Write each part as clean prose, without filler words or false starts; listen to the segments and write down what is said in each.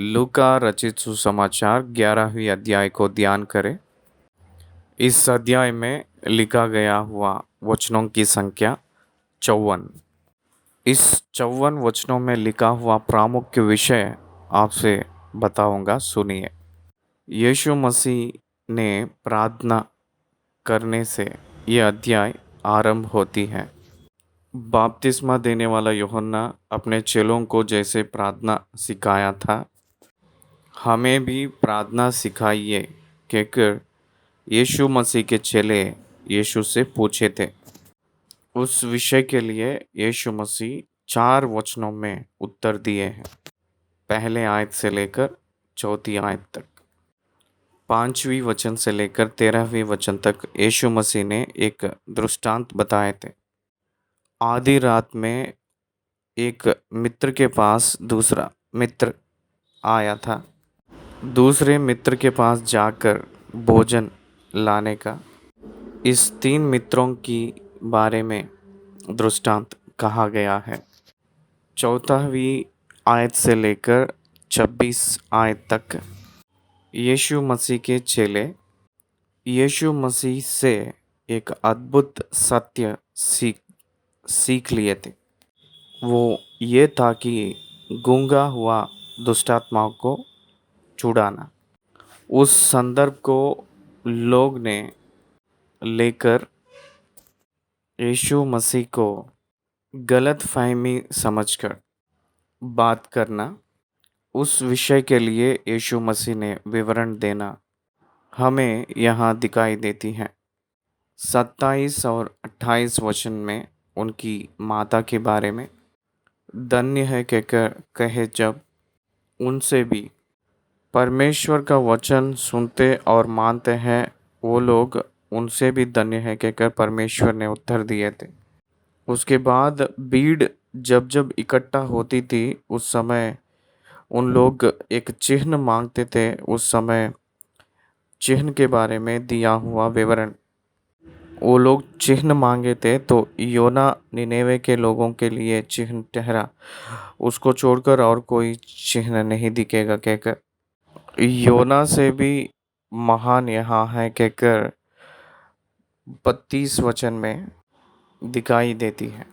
लूका रचित सुसमाचार 11वीं अध्याय को ध्यान करें। इस अध्याय में लिखा गया हुआ वचनों की संख्या 54। इस 54 वचनों में लिखा हुआ प्रमुख विषय आपसे बताऊंगा, सुनिए। यीशु मसीह ने प्रार्थना करने से यह अध्याय आरंभ होती है। बपतिस्मा देने वाला यूहन्ना अपने चेलों को जैसे प्रार्थना सिखाया था, हमें भी प्रार्थना सिखाइए कहकर यीशु मसीह के चेले यीशु से पूछे थे। उस विषय के लिए यीशु मसीह 4 वचनों में उत्तर दिए हैं। पहले आयत से लेकर चौथी आयत तक, 5वीं वचन से लेकर 13वीं वचन तक यीशु मसीह ने एक दृष्टांत बताए थे। आधी रात में एक मित्र के पास दूसरा मित्र आया था। दूसरे मित्र के पास जाकर भोजन लाने का इस 3 मित्रों की बारे में दृष्टांत कहा गया है। 14वीं आयत से लेकर 26 आयत तक यीशु मसीह के चेले यीशु मसीह से एक अद्भुत सत्य सीख लिए थे। वो ये था कि गूंगा हुआ दुष्टात्माओं को छुड़ाना। उस संदर्भ को लोग ने लेकर यीशु मसीह को गलत फहमी समझकर बात करना, उस विषय के लिए यीशु मसीह ने विवरण देना हमें यहाँ दिखाई देती है। 27 और 28 वचन में उनकी माता के बारे में धन्य है कहकर कहे, जब उनसे भी परमेश्वर का वचन सुनते और मानते हैं वो लोग उनसे भी धन्य है कहकर परमेश्वर ने उत्तर दिए थे। उसके बाद भीड़ जब जब इकट्ठा होती थी उस समय उन लोग एक चिन्ह मांगते थे। उस समय चिन्ह के बारे में दिया हुआ विवरण, वो लोग चिन्ह मांगे थे तो योना निनेवे के लोगों के लिए चिन्ह ठहरा, उसको छोड़कर और कोई चिन्ह नहीं दिखेगा कहकर योना से भी महान यहाँ है कहकर 32 वचन में दिखाई देती है।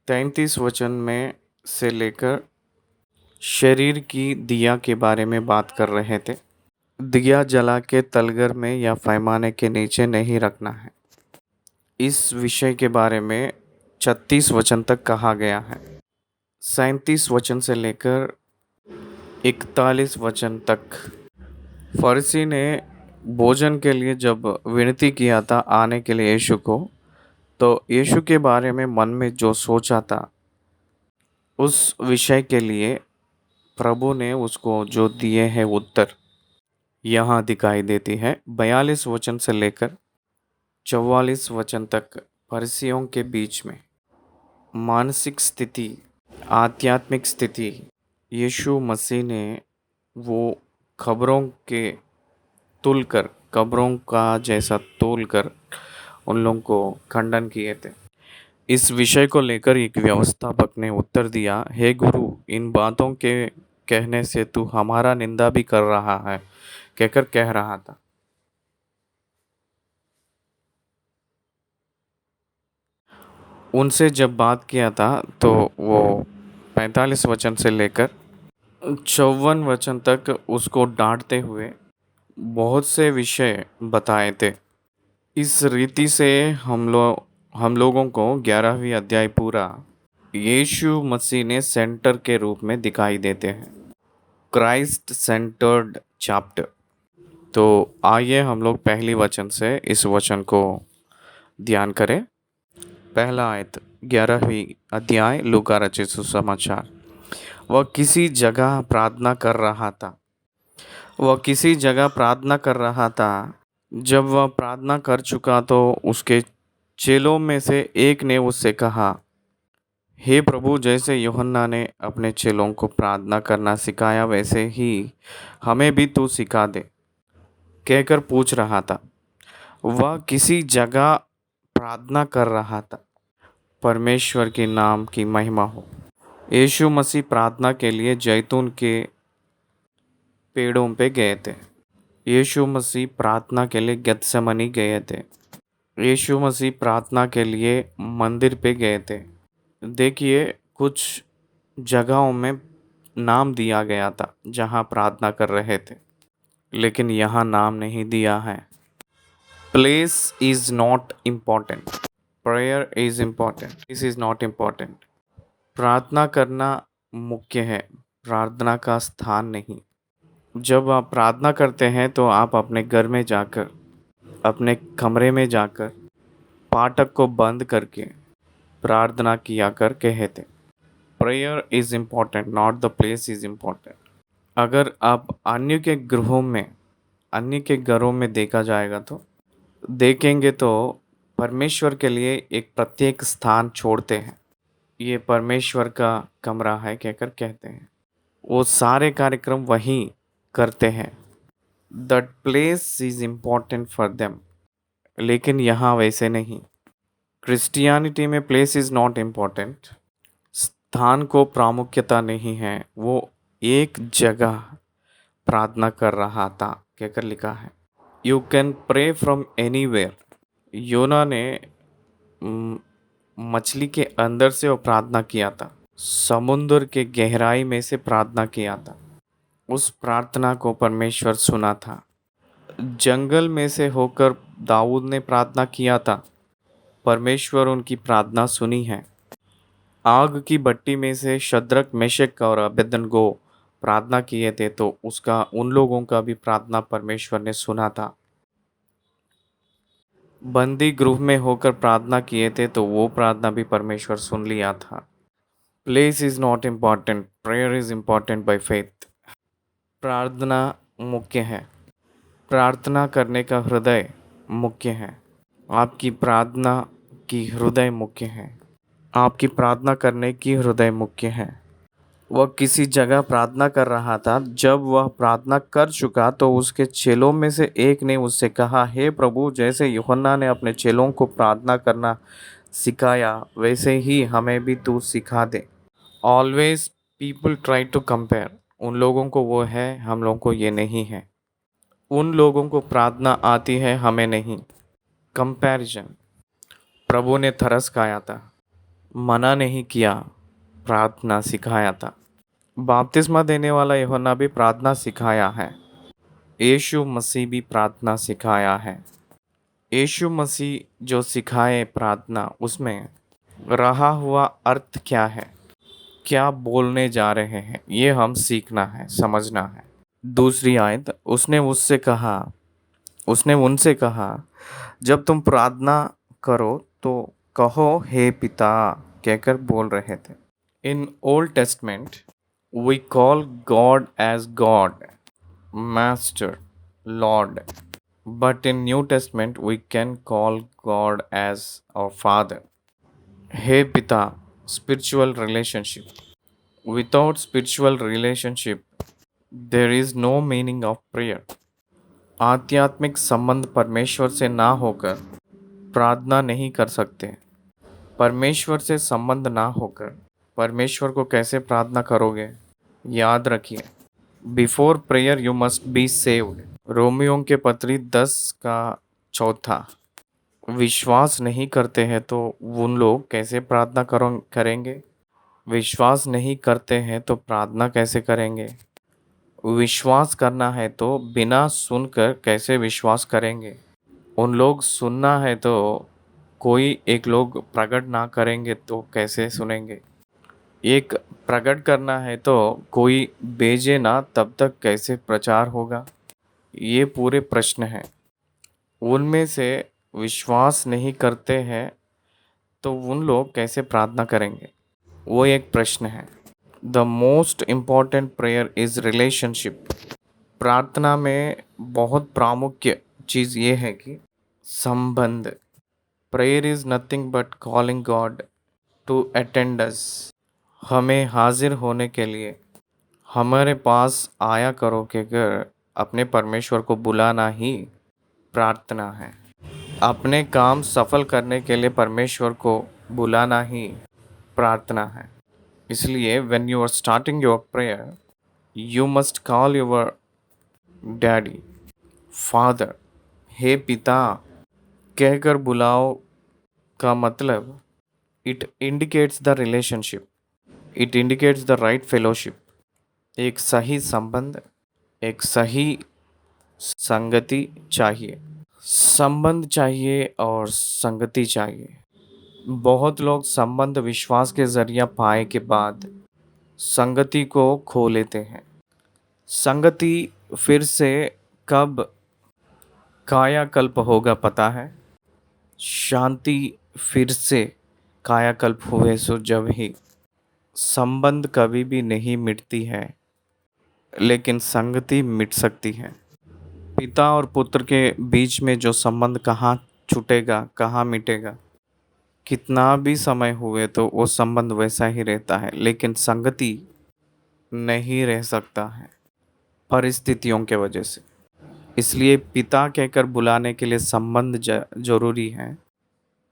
33 वचन में से लेकर शरीर की दिया के बारे में बात कर रहे थे। दिया जला के तलगर में या पैमाने के नीचे नहीं रखना है। इस विषय के बारे में 36 वचन तक कहा गया है। 37 वचन से लेकर 41 वचन तक फरीसी ने भोजन के लिए जब विनती किया था आने के लिए यीशु को, तो यीशु के बारे में मन में जो सोचा था उस विषय के लिए प्रभु ने उसको जो दिए हैं उत्तर यहाँ दिखाई देती है। 42 वचन से लेकर 44 वचन तक फरीसियों के बीच में मानसिक स्थिति, आध्यात्मिक स्थिति, यीशु मसीह ने वो खबरों के तुलकर, कब्रों का जैसा तोलकर उन लोगों को खंडन किए थे। इस विषय को लेकर एक व्यवस्थापक ने उत्तर दिया, हे गुरु, इन बातों के कहने से तू हमारा निंदा भी कर रहा है कहकर कह रहा था। उनसे जब बात किया था तो वो 45 वचन से लेकर 54 वचन तक उसको डांटते हुए बहुत से विषय बताए थे। इस रीति से हम लोगों को 11वीं अध्याय पूरा यीशु मसीह ने सेंटर के रूप में दिखाई देते हैं, क्राइस्ट सेंटर्ड चैप्टर। तो आइए हम लोग पहली वचन से इस वचन को ध्यान करें। पहला आयत, 11वीं अध्याय लूका रचित सुसमाचार। वह किसी जगह प्रार्थना कर रहा था। जब वह प्रार्थना कर चुका तो उसके चेलों में से एक ने उससे कहा, हे प्रभु, जैसे यूहन्ना ने अपने चेलों को प्रार्थना करना सिखाया वैसे ही हमें भी तू सिखा दे कहकर पूछ रहा था। वह किसी जगह प्रार्थना कर रहा था। परमेश्वर के नाम की महिमा हो। यीशु मसीह प्रार्थना के लिए जैतून के पेड़ों पे गए थे। यीशु मसीह प्रार्थना के लिए गेत्सेमनी गए थे। यीशु मसीह प्रार्थना के लिए मंदिर पे गए थे। देखिए, कुछ जगहों में नाम दिया गया था जहाँ प्रार्थना कर रहे थे, लेकिन यहाँ नाम नहीं दिया है। Place is not important, prayer is important, this is not important. प्रार्थना करना मुख्य है, प्रार्थना का स्थान नहीं। जब आप प्रार्थना करते हैं तो आप अपने घर में जाकर, अपने कमरे में जाकर फाटक को बंद करके प्रार्थना किया कर कहते। Prayer is important, not the place is important. अगर आप अन्य के घरों में देखा जाएगा तो देखेंगे तो परमेश्वर के लिए एक प्रत्येक स्थान छोड़ते हैं। ये परमेश्वर का कमरा है कहकर कहते हैं। वो सारे कार्यक्रम वहीं करते हैं। That place is important for them. लेकिन यहाँ वैसे नहीं। क्रिश्चियनिटी में प्लेस इज नॉट इम्पॉर्टेंट, स्थान को प्रामुख्यता नहीं है। वो एक जगह प्रार्थना कर रहा था कहकर लिखा है। You can pray from anywhere. Jonah ने मछली के अंदर से वो प्रार्थना किया था, समुद्र के गहराई में से प्रार्थना किया था। उस प्रार्थना को परमेश्वर सुना था। जंगल में से होकर दाऊद ने प्रार्थना किया था, परमेश्वर उनकी प्रार्थना सुनी है। आग की भट्टी में से शद्रक, मेशक और अबेदनगो प्रार्थना किए थे तो उसका उन लोगों का भी प्रार्थना परमेश्वर ने सुना था। बंदी गृह में होकर प्रार्थना किए थे तो वो प्रार्थना भी परमेश्वर सुन लिया था। Place is not important, prayer is important by faith. प्रार्थना मुख्य है, प्रार्थना करने का हृदय मुख्य है। आपकी प्रार्थना की हृदय मुख्य है, आपकी प्रार्थना करने की हृदय मुख्य है। वह किसी जगह प्रार्थना कर रहा था। जब वह प्रार्थना कर चुका तो उसके चेलों में से एक ने उससे कहा, हे प्रभु, जैसे यूहन्ना ने अपने चेलों को प्रार्थना करना सिखाया वैसे ही हमें भी तू सिखा दे। Always people try to compare. उन लोगों को वो है, हम लोगों को ये नहीं है। उन लोगों को प्रार्थना आती है, हमें नहीं। कंपैरिजन। प्रभु ने तरस खाया था, मना नहीं किया, प्रार्थना सिखाया था। बपतिस्मा देने वाला यूहन्ना भी प्रार्थना सिखाया है। यीशु मसीह भी प्रार्थना सिखाया है। यीशु मसीह जो सिखाए प्रार्थना, उसमें रहा हुआ अर्थ क्या है, क्या बोलने जा रहे हैं, ये हम सीखना है, समझना है। दूसरी आयत, उसने उनसे कहा, जब तुम प्रार्थना करो तो कहो, हे पिता कहकर बोल रहे थे। In Old Testament we call God as God, master, Lord, but in New Testament we can call God as our father. हे पिता, spiritual relationship. Without spiritual relationship there is no meaning of prayer. आध्यात्मिक संबंध परमेश्वर से ना होकर प्रार्थना नहीं कर सकते। परमेश्वर से संबंध ना होकर परमेश्वर को कैसे प्रार्थना करोगे? याद रखिए, before prayer you must be saved. रोमियों के पत्री 10 का 4। विश्वास नहीं करते हैं तो उन लोग कैसे प्रार्थना करेंगे? विश्वास नहीं करते हैं तो प्रार्थना कैसे करेंगे? विश्वास करना है तो बिना सुनकर कैसे विश्वास करेंगे? उन लोग सुनना है तो कोई एक लोग प्रकट ना करेंगे तो कैसे सुनेंगे? एक प्रकट करना है तो कोई भेजे ना, तब तक कैसे प्रचार होगा? ये पूरे प्रश्न हैं। उनमें से विश्वास नहीं करते हैं तो उन लोग कैसे प्रार्थना करेंगे? वो एक प्रश्न है। The most important prayer is relationship. प्रार्थना में बहुत प्रामुख्य चीज़ ये है कि संबंध। Prayer is nothing but calling God to attend us. हमें हाजिर होने के लिए हमारे पास आया करो के घर अपने परमेश्वर को बुलाना ही प्रार्थना है। अपने काम सफल करने के लिए परमेश्वर को बुलाना ही प्रार्थना है। इसलिए when you are starting your prayer, you must call your daddy, father, हे पिता कहकर बुलाओ का मतलब it indicates the relationship, it indicates the right fellowship. एक सही संबंध, एक सही संगति चाहिए, संबंध चाहिए और संगति चाहिए। बहुत लोग संबंध विश्वास के जरिया पाए के बाद संगति को खो लेते हैं। संगति फिर से कब कायाकल्प होगा पता है? शांति फिर से कायाकल्प हुए सो जब ही। संबंध कभी भी नहीं मिटती है, लेकिन संगति मिट सकती है। पिता और पुत्र के बीच में जो संबंध कहाँ छूटेगा, कहाँ मिटेगा, कितना भी समय हुए तो वो संबंध वैसा ही रहता है, लेकिन संगति नहीं रह सकता है परिस्थितियों के वजह से। इसलिए पिता कहकर बुलाने के लिए संबंध जरूरी है।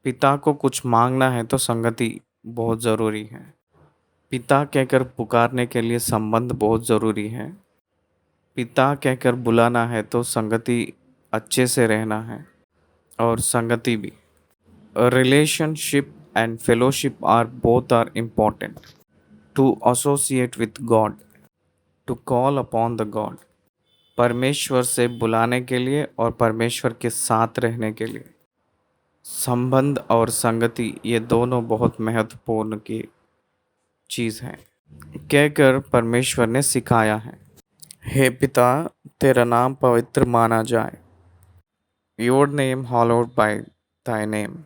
पिता को कुछ मांगना है तो संगति बहुत ज़रूरी है। पिता कहकर पुकारने के लिए संबंध बहुत ज़रूरी है। पिता कहकर बुलाना है तो संगति अच्छे से रहना है और संगति भी। Relationship and fellowship are both are important to associate with God, to call upon the God. परमेश्वर से बुलाने के लिए और परमेश्वर के साथ रहने के लिए संबंध और संगति ये दोनों बहुत महत्वपूर्ण की चीज़ है कहकर परमेश्वर ने सिखाया है। हे पिता, तेरा नाम पवित्र माना जाए। Your name hallowed by thy name.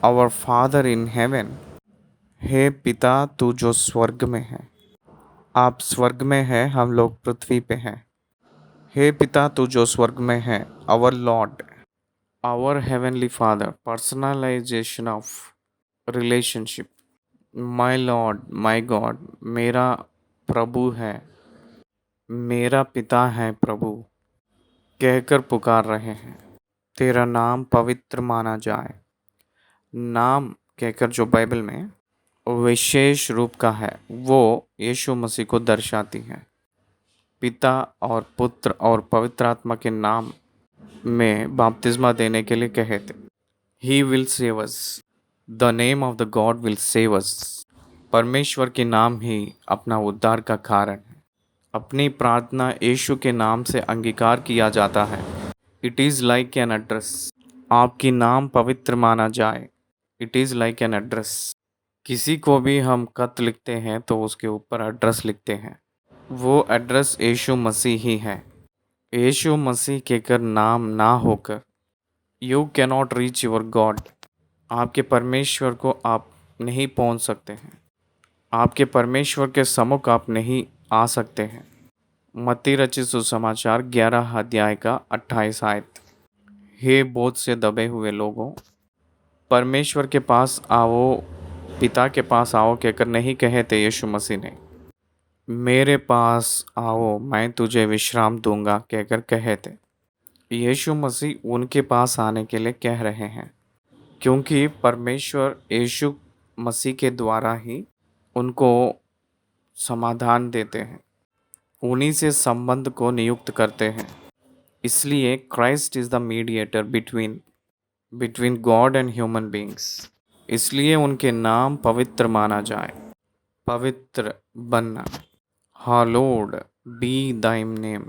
Our father in heaven. हे पिता, तू जो स्वर्ग में है। आप स्वर्ग में हैं, हम लोग पृथ्वी पे हैं। हे पिता, तू जो स्वर्ग में है। Our Lord, our heavenly Father. Personalisation of relationship. My Lord, my God, मेरा प्रभु है, मेरा पिता है प्रभु कहकर पुकार रहे हैं। तेरा नाम पवित्र माना जाए। नाम कहकर जो बाइबल में विशेष रूप का है वो यीशु मसीह को दर्शाती है। पिता और पुत्र और पवित्र आत्मा के नाम में बपतिस्मा देने के लिए कहे थे। He will save us, the name of the God will save us. परमेश्वर के नाम ही अपना उद्धार का कारण है। अपनी प्रार्थना यीशु के नाम से अंगीकार किया जाता है। It is like an address. आपकी नाम पवित्र माना जाए। It is like an address. किसी को भी हम खत लिखते हैं तो उसके ऊपर एड्रेस लिखते हैं। वो एड्रेस यीशु मसीह ही है। यीशु मसीह के कर नाम ना होकर you cannot reach your God. आपके परमेश्वर को आप नहीं पहुंच सकते हैं। आपके परमेश्वर के सम्मुख आप नहीं आ सकते हैं। मत्ती रचित सुसमाचार 11 अध्याय का 28 आयत। हे बहुत से दबे हुए लोगों, परमेश्वर के पास आओ, पिता के पास आओ कहकर नहीं कहे थे यीशु मसीह ने। मेरे पास आओ, मैं तुझे विश्राम दूंगा कहकर कहे थे। यीशु मसीह उनके पास आने के लिए कह रहे हैं, क्योंकि परमेश्वर यीशु मसीह के द्वारा ही उनको समाधान देते हैं, उन्हीं से संबंध को नियुक्त करते हैं। इसलिए Christ is the mediator between God and human beings. इसलिए उनके नाम पवित्र माना जाए। पवित्र बनना। Hallowed be thy name.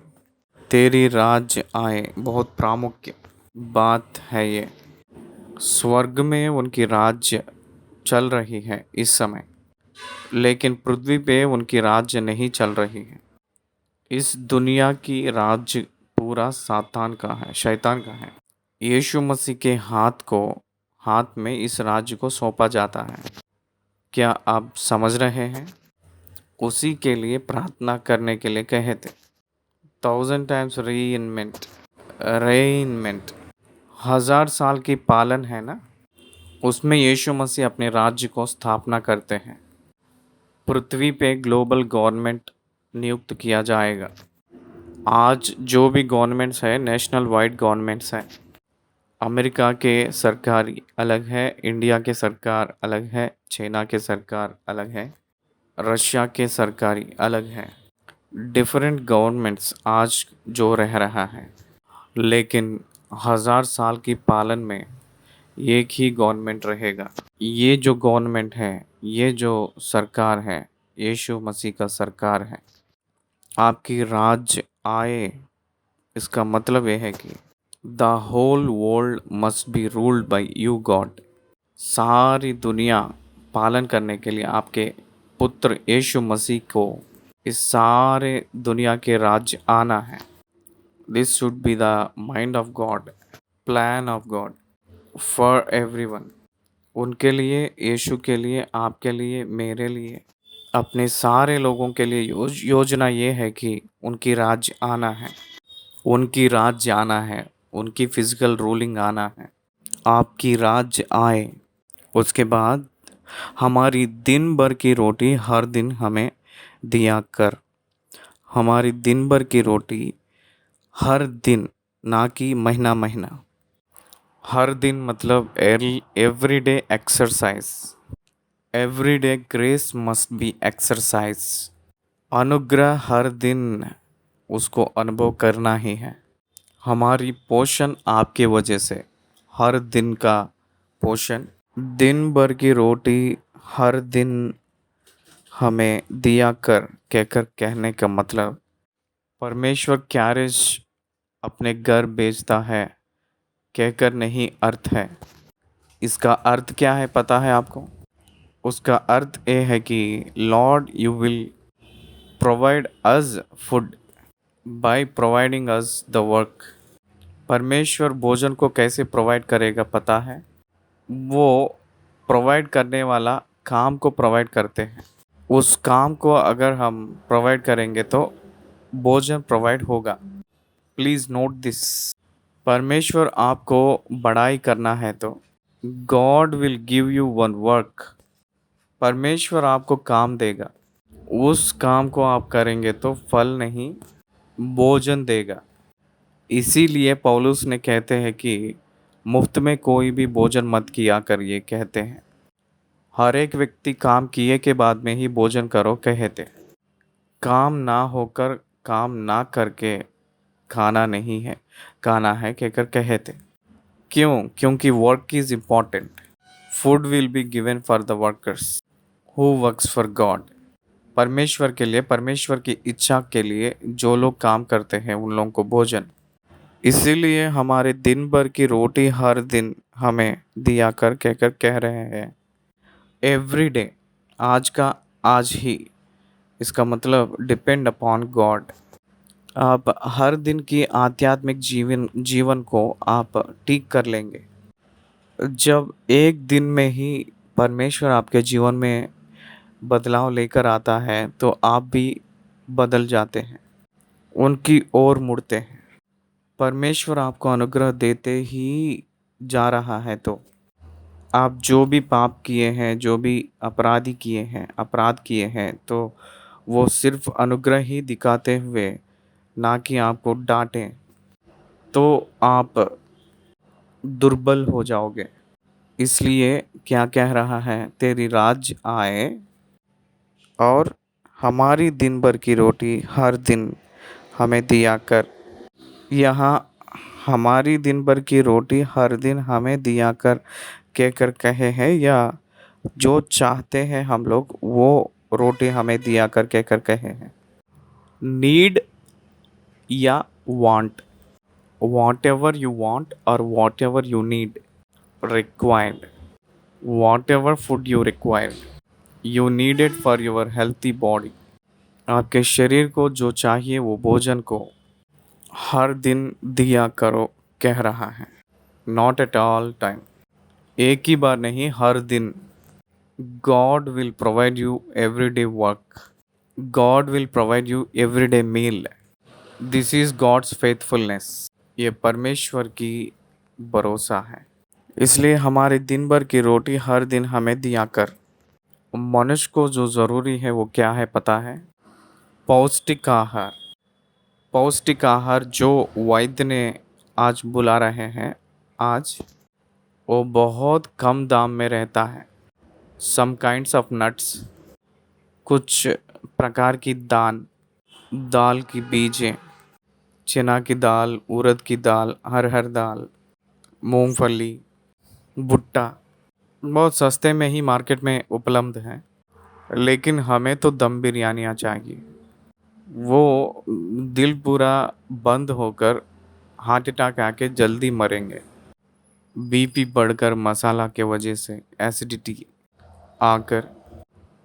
तेरी राज्य आए, बहुत प्रामुख्य बात है ये। स्वर्ग में उनकी राज्य चल रही है इस समय, लेकिन पृथ्वी पे उनकी राज्य नहीं चल रही है। इस दुनिया की राज्य पूरा सातान का है, शैतान का है। यीशु मसीह के हाथ में इस राज्य को सौंपा जाता है। क्या आप समझ रहे हैं? उसी के लिए प्रार्थना करने के लिए कहे थे। 1000 टाइम्स रेइनमेंट 1000 साल की पालन है ना, उसमें यीशु मसीह अपने राज्य को स्थापना करते हैं। पृथ्वी पे ग्लोबल गवर्नमेंट नियुक्त किया जाएगा। आज जो भी गवर्नमेंट्स है, नेशनल वाइड गवर्नमेंट्स हैं। अमेरिका के सरकारी अलग है, इंडिया के सरकार अलग है, चाइना के सरकार अलग है, रशिया के सरकारी अलग है। डिफरेंट गवर्नमेंट्स आज जो रह रहा है, लेकिन 1000 साल की पालन में एक ही गवर्नमेंट रहेगा। ये जो गवर्नमेंट है, ये जो सरकार है, यीशु मसीह का सरकार है। आपकी राज्य आए, इसका मतलब यह है कि the whole world must be ruled by you God. सारी दुनिया पालन करने के लिए आपके पुत्र यीशु मसीह को इस सारे दुनिया के राज्य आना है। This should be the mind of God, plan of God for everyone. उनके लिए, यीशु के लिए, आपके लिए, मेरे लिए, अपने सारे लोगों के लिए योजना ये है कि उनकी राज्य आना है, उनकी राज्य आना है, उनकी फिजिकल रूलिंग आना है। आपकी राज्य आए, उसके बाद हमारी दिन भर की रोटी हर दिन हमें दिया कर। हमारी दिन भर की रोटी हर दिन, ना कि महीना महीना। हर दिन मतलब everyday exercise, everyday grace must be exercise. अनुग्रह हर दिन उसको अनुभव करना ही है। हमारी पोषण आपके वजह से, हर दिन का पोषण, दिन भर की रोटी हर दिन हमें दिया कर कहकर कहने का मतलब, परमेश्वर क्यारेज अपने घर बेचता है कहकर नहीं अर्थ है। इसका अर्थ क्या है पता है आपको? उसका अर्थ ये है कि Lord you will provide us food by providing us the work. परमेश्वर भोजन को कैसे प्रोवाइड करेगा पता है? वो प्रोवाइड करने वाला काम को प्रोवाइड करते हैं। उस काम को अगर हम प्रोवाइड करेंगे तो भोजन प्रोवाइड होगा। Please note this. परमेश्वर आपको बड़ाई करना है तो God will give you one work. परमेश्वर आपको काम देगा, उस काम को आप करेंगे तो फल नहीं, भोजन देगा। इसीलिए पौलुस ने कहते हैं कि मुफ्त में कोई भी भोजन मत किया करिए कहते हैं। हर एक व्यक्ति काम किए के बाद में ही भोजन करो कहते। काम ना होकर, काम ना करके खाना नहीं है, खाना है कहकर कहते। क्यों? क्योंकि work is important. Food will be given for the workers who works for God. परमेश्वर के लिए, परमेश्वर की इच्छा के लिए जो लोग काम करते हैं उन लोगों को भोजन। इसीलिए हमारे दिन भर की रोटी हर दिन हमें दिया कर कहकर कह रहे हैं। एवरी डे, आज का आज ही, इसका मतलब डिपेंड अपॉन गॉड। आप हर दिन की आध्यात्मिक जीवन को आप ठीक कर लेंगे। जब एक दिन में ही परमेश्वर आपके जीवन में बदलाव लेकर आता है तो आप भी बदल जाते हैं, उनकी ओर मुड़ते हैं। परमेश्वर आपको अनुग्रह देते ही जा रहा है तो आप जो भी पाप किए हैं, जो भी अपराध किए हैं तो वो सिर्फ अनुग्रह ही दिखाते हुए, ना कि आपको डांटें, तो आप दुर्बल हो जाओगे। इसलिए क्या कह रहा है? तेरी राज्य आए और हमारी दिन भर की रोटी हर दिन हमें दिया कर। यहाँ हमारी दिन भर की रोटी हर दिन हमें दिया कर कहकर कहे हैं, या जो चाहते हैं हम लोग वो रोटी हमें दिया कर कहकर कहे हैं। नीड या want, whatever you want और whatever you need, required, whatever food you required, you needed for your healthy body. आपके शरीर को जो चाहिए वो भोजन को हर दिन दिया करो कह रहा है। नॉट एट ऑल टाइम, एक ही बार नहीं, हर दिन। God will provide you everyday work, God will provide you everyday meal. This is God's faithfulness. ये परमेश्वर की भरोसा है। इसलिए हमारे दिन भर की रोटी हर दिन हमें दिया कर। मनुष्य को जो ज़रूरी है वो क्या है पता है? पौष्टिक आहार। पौष्टिक आहार जो वैद्य ने आज बुला रहे हैं, आज वो बहुत कम दाम में रहता है। सम काइंड्स ऑफ नट्स, कुछ प्रकार की दान, दाल की बीजें, चना की दाल, उड़द की दाल, अरहर दाल, मूंगफली, भुट्टा बहुत सस्ते में ही मार्केट में उपलब्ध हैं। लेकिन हमें तो दम बिरयानियाँ चाहिए। वो दिल पूरा बंद होकर हार्ट अटैक आके जल्दी मरेंगे। बीपी बढ़कर मसाला के वजह से एसिडिटी आकर।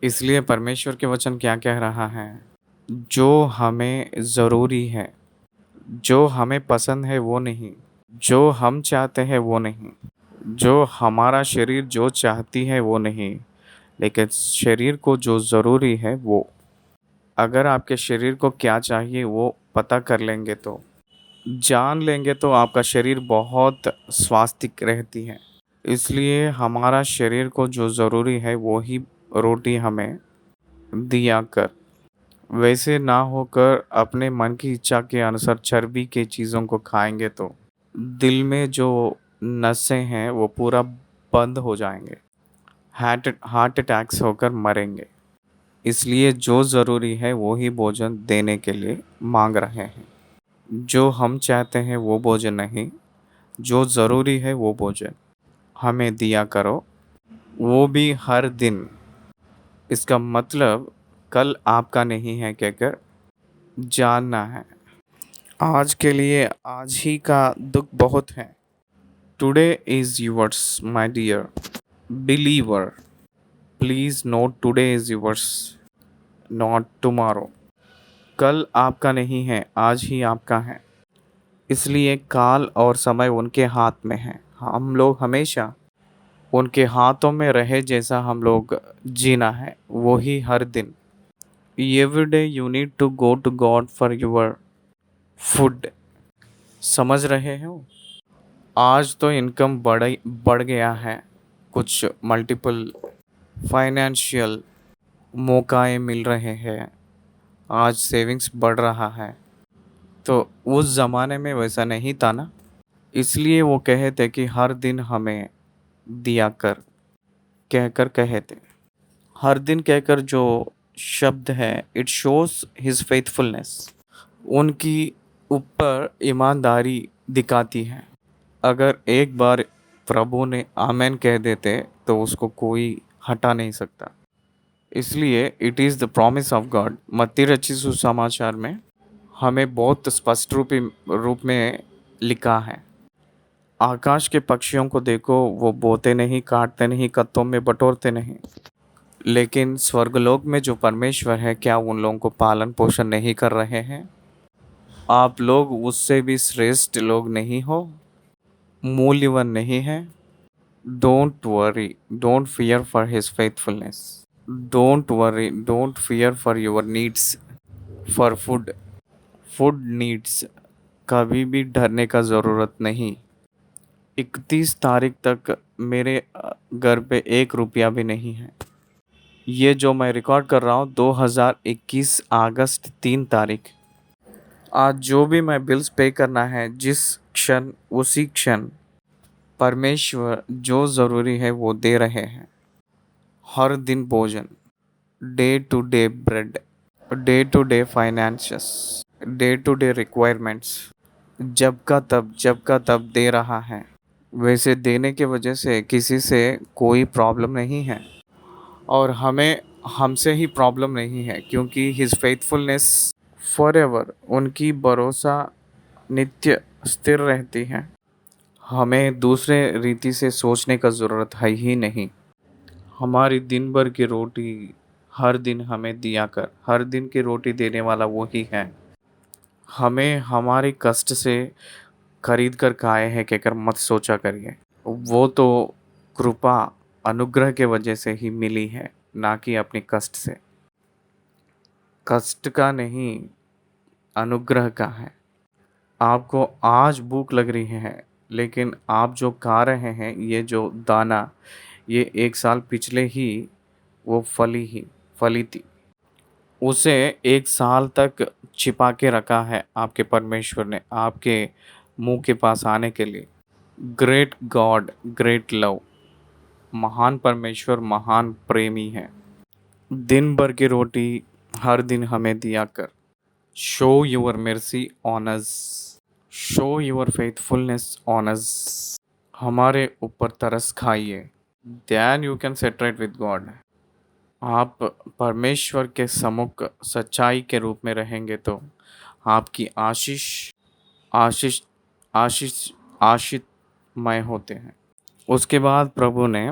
इसलिए परमेश्वर के वचन क्या कह रहा है? जो हमें ज़रूरी है, जो हमें पसंद है वो नहीं, जो हम चाहते हैं वो नहीं, जो हमारा शरीर जो चाहती है वो नहीं, लेकिन शरीर को जो ज़रूरी है वो। अगर आपके शरीर को क्या चाहिए वो पता कर लेंगे तो, जान लेंगे तो आपका शरीर बहुत स्वास्थ्य रहती है। इसलिए हमारा शरीर को जो ज़रूरी है वो ही रोटी हमें दिया कर। वैसे ना होकर अपने मन की इच्छा के अनुसार चर्बी के चीज़ों को खाएंगे तो दिल में जो नसें हैं वो पूरा बंद हो जाएंगे, हार्ट अटैक्स होकर मरेंगे। इसलिए जो ज़रूरी है वो ही भोजन देने के लिए मांग रहे हैं। जो हम चाहते हैं वो भोजन नहीं, जो ज़रूरी है वो भोजन हमें दिया करो, वो भी हर दिन। इसका मतलब कल आपका नहीं है कहकर जानना है। आज के लिए आज ही का दुख बहुत है। Today is yours my dear believer. Please note today is yours not tomorrow. कल आपका नहीं है, आज ही आपका है। इसलिए काल और समय उनके हाथ में है। हम लोग हमेशा उनके हाथों में रहे जैसा हम लोग जीना है, वो ही हर दिन। Every day you need to go to God for your food. समझ रहे हो? आज तो इनकम बढ़ गया है, कुछ मल्टीपल फाइनेंशियल मौकाएं मिल रहे हैं। आज सेविंग्स बढ़ रहा है। तो उस ज़माने में वैसा नहीं था ना। इसलिए वो कहे थे कि हर दिन हमें दिया कर, कहकर कहे थे। हर दिन कहकर जो शब्द है, इट शोज हिज फेथफुलनेस। उनकी ऊपर ईमानदारी दिखाती है। अगर एक बार प्रभु ने आमेन कह देते तो उसको कोई हटा नहीं सकता। इसलिए it is the promise of God. मत्ती रचित सुसमाचार में हमें बहुत स्पष्ट रूप में लिखा है। आकाश के पक्षियों को देखो, वो बोते नहीं, काटते नहीं, कत्तों में बटोरते नहीं, लेकिन स्वर्गलोक में जो परमेश्वर है, क्या उन लोगों को पालन पोषण नहीं कर रहे हैं? आप लोग उससे भी श्रेष्ठ लोग नहीं हो, मूल्यवान नहीं है? Don't worry, don't fear for his faithfulness. Don't worry, don't fear for your needs, for food, food needs. कभी भी डरने का ज़रूरत नहीं। 31 तारीख तक मेरे घर पे 1 रुपया भी नहीं है। ये जो मैं रिकॉर्ड कर रहा हूँ 2021 अगस्त 3 तारीख। आज जो भी मैं बिल्स पे करना है, जिस क्षण उसी क्षण परमेश्वर जो ज़रूरी है वो दे रहे हैं। हर दिन भोजन, day to day bread, day to day finances, day to day requirements, जब का तब दे रहा है। वैसे देने की वजह से किसी से कोई प्रॉब्लम नहीं है, और हमें हमसे ही प्रॉब्लम नहीं है, क्योंकि हिज फेथफुलनेस फॉरएवर, उनकी भरोसा नित्य स्थिर रहती है। हमें दूसरे रीति से सोचने का ज़रूरत है ही नहीं। हमारी दिन भर की रोटी हर दिन हमें दिया कर। हर दिन की रोटी देने वाला वो ही है। हमें हमारे कष्ट से खरीद कर खाए हैं कहकर मत सोचा करिए। वो तो कृपा अनुग्रह के वजह से ही मिली है, ना कि अपने कष्ट से। कष्ट का नहीं, अनुग्रह का है। आपको आज भूख लग रही है, लेकिन आप जो खा रहे हैं, ये जो दाना, ये 1 साल पिछले ही वो फली थी। उसे 1 साल तक छिपा के रखा है आपके परमेश्वर ने, आपके मुंह के पास आने के लिए। Great God, great love. महान परमेश्वर, महान प्रेमी है। दिन भर की रोटी हर दिन हमें दिया कर। Show your mercy on us, show your faithfulness on us, हमारे ऊपर तरस खाइए, then you can सेटरेट with God। आप परमेश्वर के सम्मुख सच्चाई के रूप में रहेंगे तो आपकी आशीष आशीष आशीष आशीषमय होते हैं। उसके बाद प्रभु ने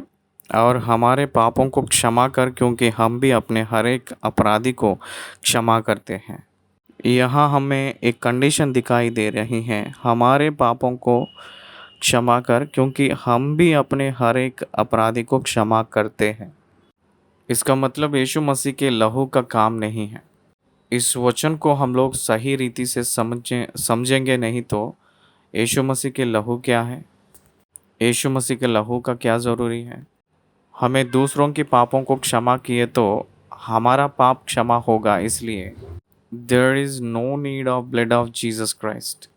और हमारे पापों को क्षमा कर, क्योंकि हम भी अपने हर एक अपराधी को क्षमा करते हैं। यहाँ हमें एक कंडीशन दिखाई दे रही है, हमारे पापों को क्षमा कर क्योंकि हम भी अपने हर एक अपराधी को क्षमा करते हैं। इसका मतलब यीशु मसीह के लहू का काम नहीं है। इस वचन को हम लोग सही रीति से समझेंगे नहीं तो यीशु मसीह के लहू क्या है, यीशु मसीह के लहू का क्या ज़रूरी है। हमें दूसरों के पापों को क्षमा किए तो हमारा पाप क्षमा होगा, इसलिए there is no need of blood of Jesus Christ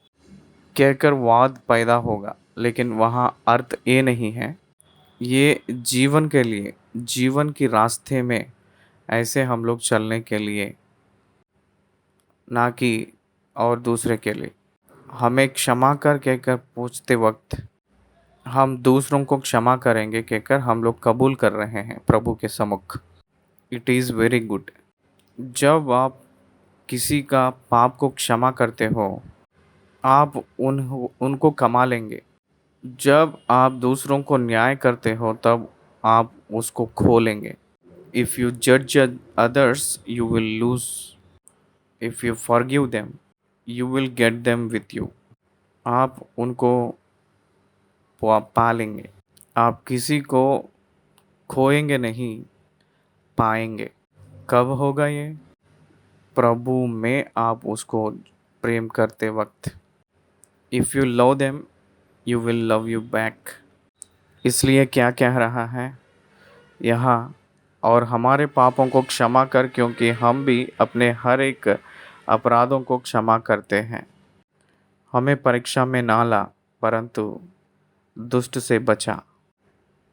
कहकर वाद पैदा होगा। लेकिन वहाँ अर्थ ये नहीं है, ये जीवन के लिए, जीवन की रास्ते में ऐसे हम लोग चलने के लिए, ना कि और दूसरे के लिए। हमें क्षमा कर कहकर पूछते वक्त हम दूसरों को क्षमा करेंगे कहकर हम लोग कबूल कर रहे हैं प्रभु के सम्मुख। It is very good. जब आप किसी का पाप को क्षमा करते हो, आप उनको कमा लेंगे। जब आप दूसरों को न्याय करते हो तब आप उसको खो लेंगे। इफ़ यू जज others you will lose, if you forgive them you will get them with you. आप उनको पालेंगे, आप किसी को खोएंगे नहीं, पाएंगे। कब होगा ये? प्रभु में आप उसको प्रेम करते वक्त। If you love them you will love you back. इसलिए क्या कह रहा है यहाँ, और हमारे पापों को क्षमा कर क्योंकि हम भी अपने हर एक अपराधों को क्षमा करते हैं। हमें परीक्षा में ना ला परंतु दुष्ट से बचा।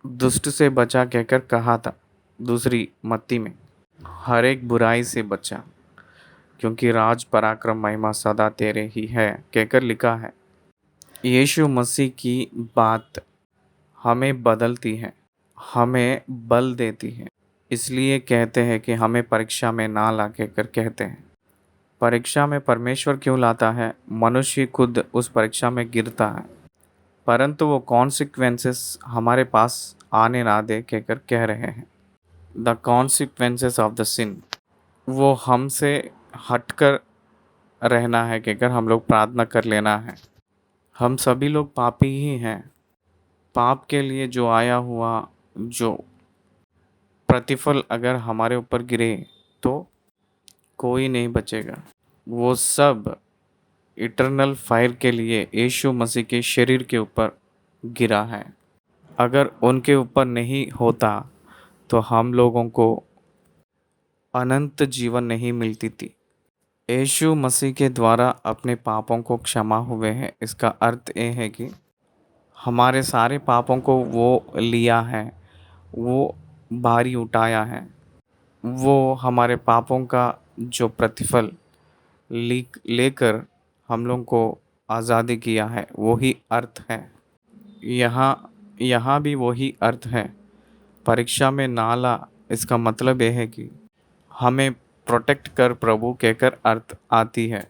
दुष्ट से बचा कहकर कहा था दूसरी मत्ती में, हर एक बुराई से बचा क्योंकि राज पराक्रम महिमा सदा तेरे ही है कहकर लिखा है। यीशु मसीह की बात हमें बदलती है, हमें बल देती है। इसलिए कहते हैं कि हमें परीक्षा में ना ला कहकर कहते हैं। परीक्षा में परमेश्वर क्यों लाता है? मनुष्य खुद उस परीक्षा में गिरता है परंतु वो कॉन्सिक्वेंसेस हमारे पास आने ना दे कहकर कह रहे हैं। The consequences of the scene, वो हमसे हटकर रहना है कहकर हम लोग प्रार्थना कर लेना है। हम सभी लोग पापी ही हैं। पाप के लिए जो आया हुआ जो प्रतिफल अगर हमारे ऊपर गिरे तो कोई नहीं बचेगा। वो सब इटर्नल फायर के लिए यीशु मसीह के शरीर के ऊपर गिरा है। अगर उनके ऊपर नहीं होता तो हम लोगों को अनंत जीवन नहीं मिलती थी। यीशु मसीह के द्वारा अपने पापों को क्षमा हुए हैं। इसका अर्थ ये है कि हमारे सारे पापों को वो लिया है, वो भारी उठाया है, वो हमारे पापों का जो प्रतिफल लेकर हम लोगों को आज़ादी किया है, वही अर्थ है। यहाँ भी वही अर्थ है। परीक्षा में नाला, इसका मतलब यह है कि हमें प्रोटेक्ट कर प्रभु कहकर अर्थ आती है,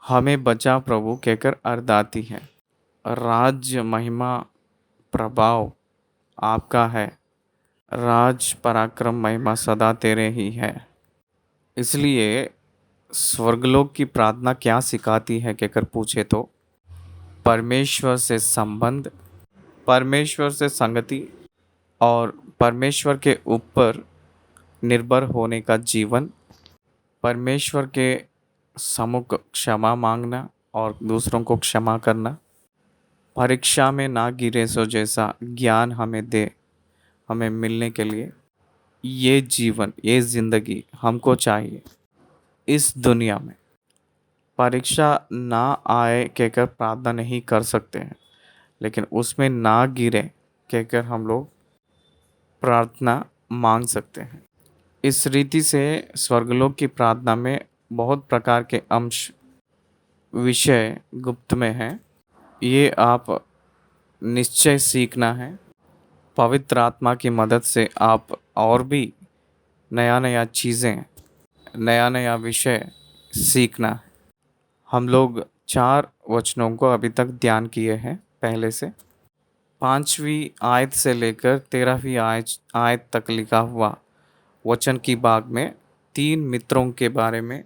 हमें बचा प्रभु कहकर अर्थ आती है। राज्य महिमा प्रभाव आपका है, राज पराक्रम महिमा सदा तेरे ही है। इसलिए स्वर्गलोक की प्रार्थना क्या सिखाती है कहकर पूछे तो परमेश्वर से संबंध, परमेश्वर से संगति और परमेश्वर के ऊपर निर्भर होने का जीवन, परमेश्वर के सम्मुख क्षमा मांगना और दूसरों को क्षमा करना, परीक्षा में ना गिरे सो जैसा ज्ञान हमें दे, हमें मिलने के लिए ये जीवन, ये ज़िंदगी हमको चाहिए। इस दुनिया में परीक्षा ना आए कहकर प्रार्थना नहीं कर सकते हैं, लेकिन उसमें ना गिरे कहकर हम लोग प्रार्थना मांग सकते हैं। इस रीति से स्वर्गलोक की प्रार्थना में बहुत प्रकार के अंश विषय गुप्त में हैं। ये आप निश्चय सीखना है। पवित्र आत्मा की मदद से आप और भी नया नया चीज़ें, नया नया विषय सीखना है। हम लोग 4 वचनों को अभी तक ध्यान किए हैं पहले से। 5वीं आयत से लेकर 13वीं आयत तक लिखा हुआ वचन की भाग में 3 मित्रों के बारे में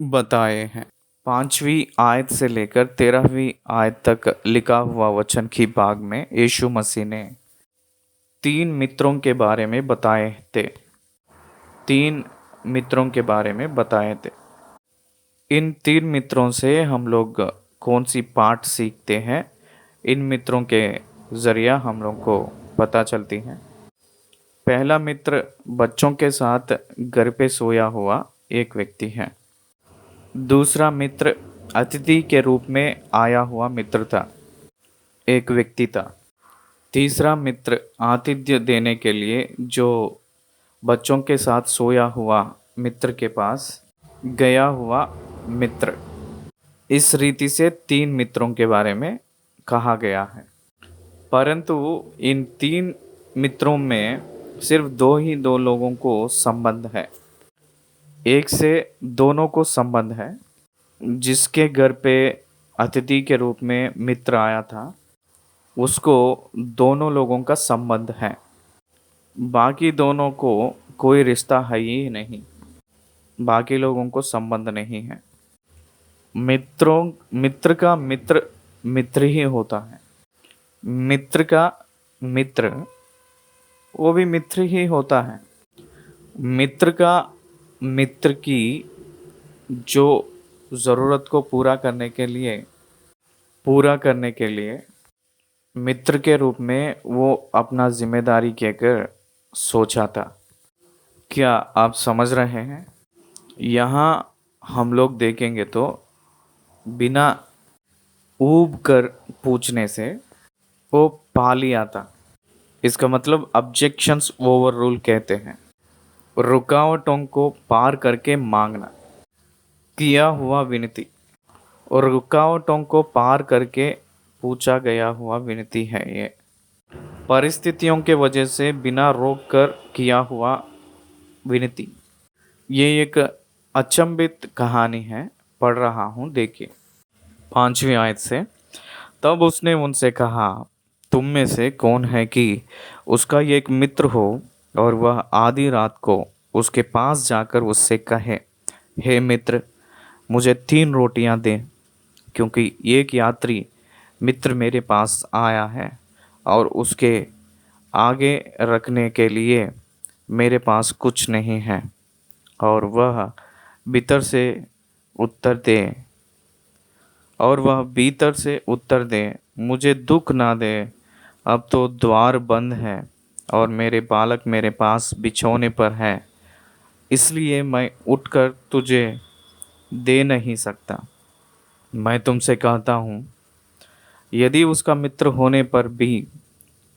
बताए हैं। 5वीं आयत से लेकर 13वीं आयत तक लिखा हुआ वचन की भाग में यीशु मसीह ने 3 मित्रों के बारे में बताए थे। 3 मित्रों के बारे में बताए थे। इन 3 मित्रों से हम लोग कौन सी पाठ सीखते हैं, इन मित्रों के ज़रिया हम लोग को पता चलती हैं। पहला मित्र बच्चों के साथ घर पे सोया हुआ एक व्यक्ति है। दूसरा मित्र अतिथि के रूप में आया हुआ मित्र था, एक व्यक्ति था। तीसरा मित्र आतिथ्य देने के लिए जो बच्चों के साथ सोया हुआ मित्र के पास गया हुआ मित्र। इस रीति से 3 मित्रों के बारे में कहा गया है। परंतु इन 3 मित्रों में सिर्फ 2 लोगों को संबंध है। एक से दोनों को संबंध है। जिसके घर पे अतिथि के रूप में मित्र आया था, उसको दोनों लोगों का संबंध है। बाकी दोनों को कोई रिश्ता है ही नहीं, बाकी लोगों को संबंध नहीं है। मित्र का मित्र मित्र ही होता है। मित्र का मित्र वो भी मित्र ही होता है। मित्र का मित्र की जो ज़रूरत को पूरा करने के लिए मित्र के रूप में वो अपना जिम्मेदारी कहकर सोचा था। क्या आप समझ रहे हैं? यहाँ हम लोग देखेंगे तो बिना ऊब कर पूछने से वो पा लिया था। इसका मतलब ऑब्जेक्शंस ओवर रूल कहते हैं। रुकावटों को पार करके मांगना, किया हुआ विनती, और रुकावटों को पार करके पूछा गया हुआ विनती है। ये परिस्थितियों के वजह से बिना रोक कर किया हुआ विनती। ये एक अचंभित कहानी है। पढ़ रहा हूँ, देखिए 5वीं आयत से। तब उसने उनसे कहा, तुम में से कौन है कि उसका एक मित्र हो और वह आधी रात को उसके पास जाकर उससे कहे, हे मित्र, मुझे 3 रोटियां दे, क्योंकि एक यात्री मित्र मेरे पास आया है और उसके आगे रखने के लिए मेरे पास कुछ नहीं है। और वह भीतर से उत्तर दे, मुझे दुख ना दे, अब तो द्वार बंद है और मेरे बालक मेरे पास बिछौने पर है, इसलिए मैं उठकर तुझे दे नहीं सकता। मैं तुमसे कहता हूँ, यदि उसका मित्र होने पर भी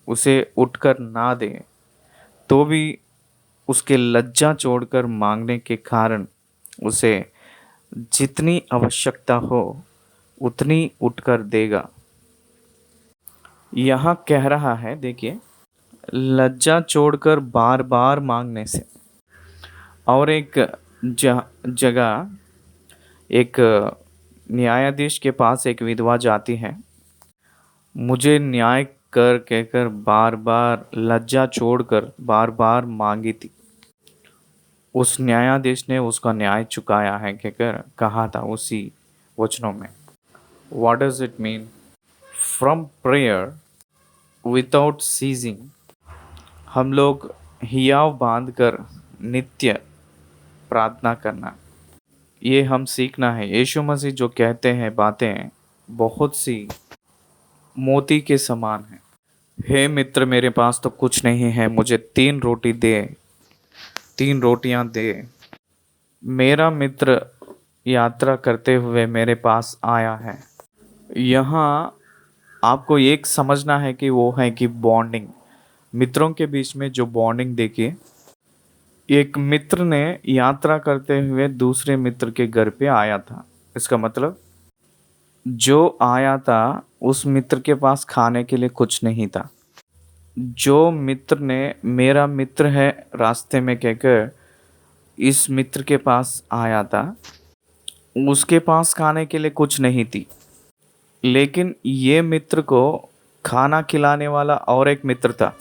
उसे उठकर ना दे, तो भी उसके लज्जा छोड़कर मांगने के कारण उसे जितनी आवश्यकता हो उतनी उठकर देगा। यहाँ कह रहा है, देखिए, लज्जा छोड़कर बार बार मांगने से। और एक जगह एक न्यायाधीश के पास एक विधवा जाती है। मुझे न्याय कर कहकर बार बार लज्जा छोड़कर बार बार मांगी थी। उस न्यायाधीश ने उसका न्याय चुकाया है कहकर कहा था उसी वचनों में। What does it mean? From prayer without ceasing, हम लोग हियाव बांधकर नित्य प्रार्थना करना, ये हम सीखना है। यीशु मसीह जो कहते हैं बातें बहुत सी मोती के समान है। हे मित्र, मेरे पास तो कुछ नहीं है, मुझे 3 रोटियां दे। मेरा मित्र यात्रा करते हुए मेरे पास आया है। यहाँ आपको एक समझना है कि वो है कि बॉन्डिंग, मित्रों के बीच में जो बॉन्डिंग, देखिए एक मित्र ने यात्रा करते हुए दूसरे मित्र के घर पे आया था। इसका मतलब जो आया था उस मित्र के पास खाने के लिए कुछ नहीं था। जो मित्र ने मेरा मित्र है रास्ते में कहकर इस मित्र के पास आया था, उसके पास खाने के लिए कुछ नहीं थी। लेकिन ये मित्र को खाना खिलाने वाला और एक मित्र था,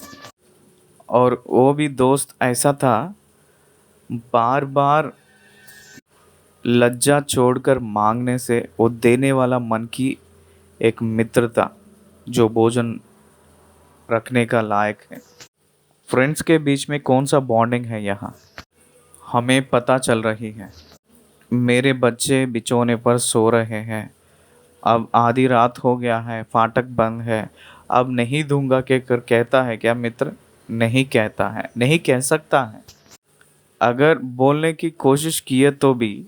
और वो भी दोस्त ऐसा था, बार बार लज्जा छोड़कर मांगने से वो देने वाला मन की एक मित्र था जो भोजन रखने का लायक है। फ्रेंड्स के बीच में कौन सा बॉन्डिंग है यहाँ हमें पता चल रही है। मेरे बच्चे बिछौने पर सो रहे हैं, अब आधी रात हो गया है, फाटक बंद है, अब नहीं दूंगा कहकर कहता है क्या मित्र? नहीं कहता है, नहीं कह सकता है। अगर बोलने की कोशिश किए तो भी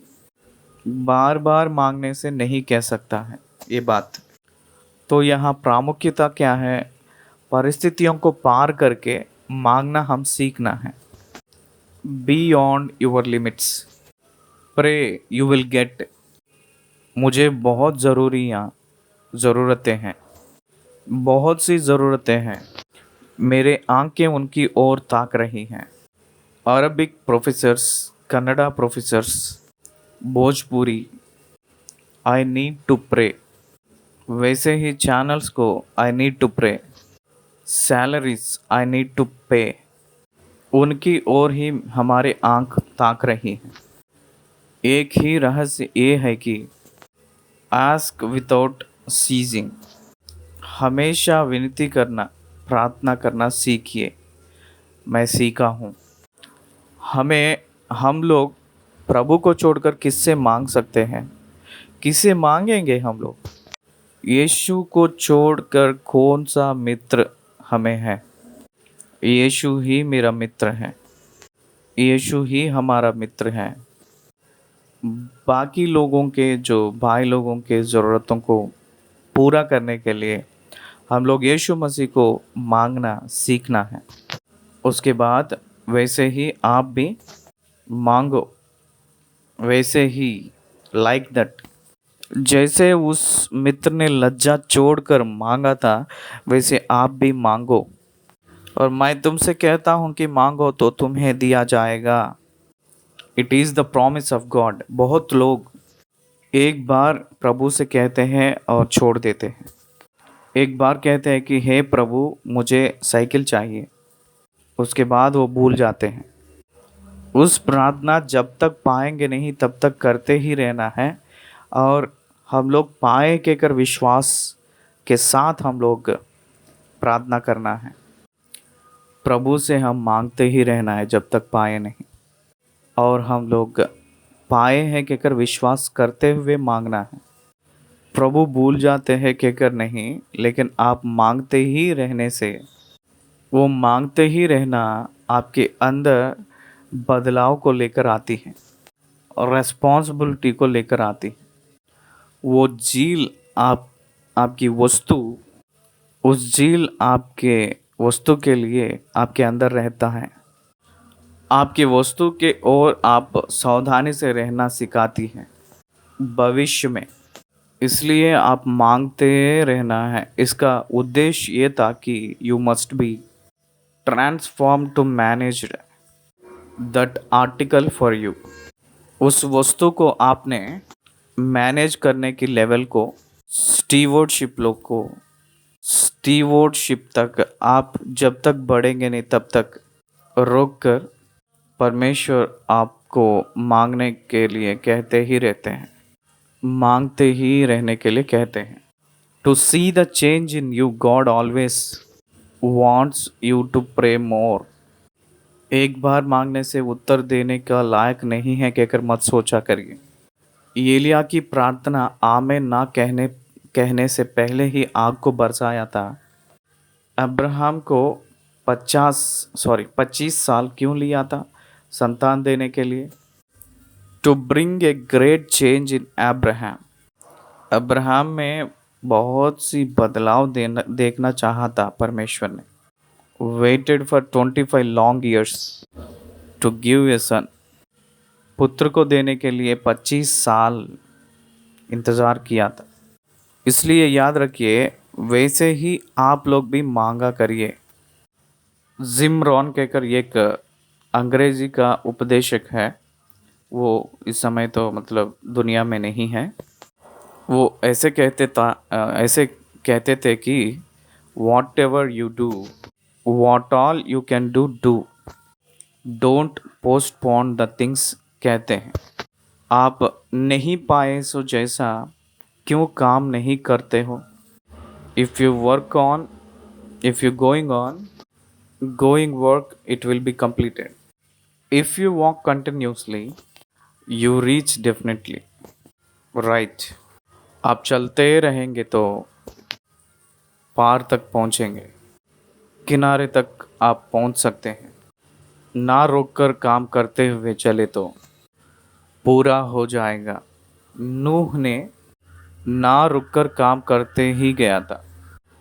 बार बार मांगने से नहीं कह सकता है ये बात। तो यहाँ प्रामुख्यता क्या है? परिस्थितियों को पार करके मांगना हम सीखना है। Beyond your limits, pray you will get. मुझे बहुत ज़रूरतें हैं, बहुत सी ज़रूरतें हैं। मेरे आंखें उनकी ओर ताक रही हैं। Arabic professors, Kannada professors, Bhojpuri, I need to pray. वैसे ही चैनल्स को I need to pray, salaries I need to pay, उनकी ओर ही हमारे आंख ताक रही हैं। एक ही रहस्य ये है कि आस्क विदाउट सीजिंग, हमेशा विनती करना, प्रार्थना करना सीखिए। मैं सीखा हूँ। हम लोग प्रभु को छोड़कर किससे मांग सकते हैं? किससे मांगेंगे हम लोग? यीशु को छोड़कर कौन सा मित्र हमें है? यीशु ही मेरा मित्र है, यीशु ही हमारा मित्र है। बाकी लोगों के, जो भाई लोगों के ज़रूरतों को पूरा करने के लिए हम लोग यीशु मसीह को मांगना सीखना है। उसके बाद वैसे ही आप भी मांगो, वैसे ही लाइक दैट। जैसे उस मित्र ने लज्जा छोड़कर मांगा था, वैसे आप भी मांगो। और मैं तुमसे कहता हूँ कि मांगो तो तुम्हें दिया जाएगा। It is the promise of God. बहुत लोग एक बार प्रभु से कहते हैं और छोड़ देते हैं। एक बार कहते हैं कि हे प्रभु मुझे साइकिल चाहिए, उसके बाद वो भूल जाते हैं। उस प्रार्थना जब तक पाएंगे नहीं तब तक करते ही रहना है। और हम लोग पाए के कर विश्वास के साथ हम लोग प्रार्थना करना है। प्रभु से हम मांगते ही रहना है जब तक पाए नहीं। और हम लोग पाए हैं कहकर विश्वास करते हुए मांगना है। प्रभु भूल जाते हैं कहकर नहीं, लेकिन आप मांगते ही रहने से, वो मांगते ही रहना आपके अंदर बदलाव को लेकर आती है और रेस्पॉन्सिबिलिटी को लेकर आती है। वो झील आपकी वस्तु, उस झील आपके वस्तु के लिए आपके अंदर रहता है। आपकी वस्तु के ओर आप सावधानी से रहना सिखाती है भविष्य में। इसलिए आप मांगते रहना है। इसका उद्देश्य ये था कि you must be transform to manage that article for you. उस वस्तु को आपने मैनेज करने की लेवल को, स्टीवर्डशिप तक आप जब तक बढ़ेंगे नहीं तब तक रोक कर परमेश्वर आपको मांगने के लिए कहते ही रहते हैं, मांगते ही रहने के लिए कहते हैं। To see the change in you, God always wants you to pray more. एक बार मांगने से उत्तर देने का लायक नहीं है कहकर मत सोचा करिए। एलिया की प्रार्थना आमीन ना कहने से पहले ही आग को बरसाया था। अब्राहम को 25 साल क्यों लिया था संतान देने के लिए? To bring a great change in Abraham. Abraham में बहुत सी बदलाव देखना चाहा था परमेश्वर ने। Waited for 25 long years to give a son, पुत्र को देने के लिए 25 साल इंतज़ार किया था। इसलिए याद रखिए, वैसे ही आप लोग भी मांगा करिए। जिम रॉन कहकर एक अंग्रेजी का उपदेशक है, वो इस समय तो मतलब दुनिया में नहीं है। वो ऐसे कहते थे कि what ever you do, what all you can do, don't postpone the things. कहते हैं आप नहीं पाए सो जैसा क्यों काम नहीं करते हो। If you work on, if you going on, going work, it will be completed. If you walk continuously, you reach definitely. Right. आप चलते रहेंगे तो पार तक पहुंचेंगे, किनारे तक आप पहुंच सकते हैं। ना रोककर काम करते हुए चले तो पूरा हो जाएगा। नूह ने ना रुककर काम करते ही गया था।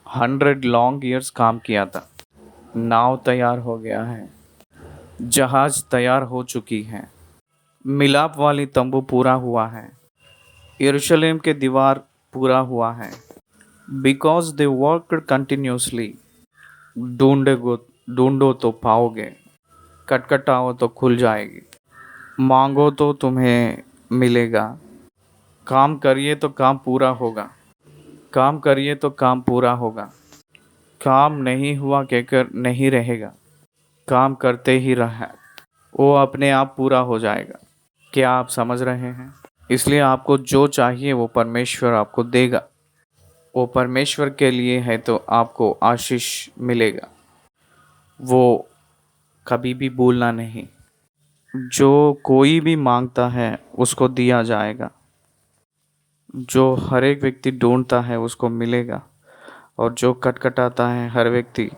100 लॉन्ग ईयर्स काम किया था। नाव तैयार हो गया है, जहाज तैयार हो चुकी है, मिलाप वाली तंबू पूरा हुआ है, यरूशलेम के दीवार पूरा हुआ है। Because they work continuously. ढूंढो तो पाओगे, खटखटाओ तो खुल जाएगी, मांगो तो तुम्हें मिलेगा। काम करिए तो काम पूरा होगा, काम करिए तो काम पूरा होगा। काम नहीं हुआ कहकर नहीं रहेगा, काम करते ही रहा, वो अपने आप पूरा हो जाएगा। क्या आप समझ रहे हैं? इसलिए आपको जो चाहिए वो परमेश्वर आपको देगा। वो परमेश्वर के लिए है तो आपको आशीष मिलेगा। वो कभी भी भूलना नहीं। जो कोई भी मांगता है उसको दिया जाएगा, जो हर एक व्यक्ति ढूंढता है उसको मिलेगा, और जो खटखटाता है हर व्यक्ति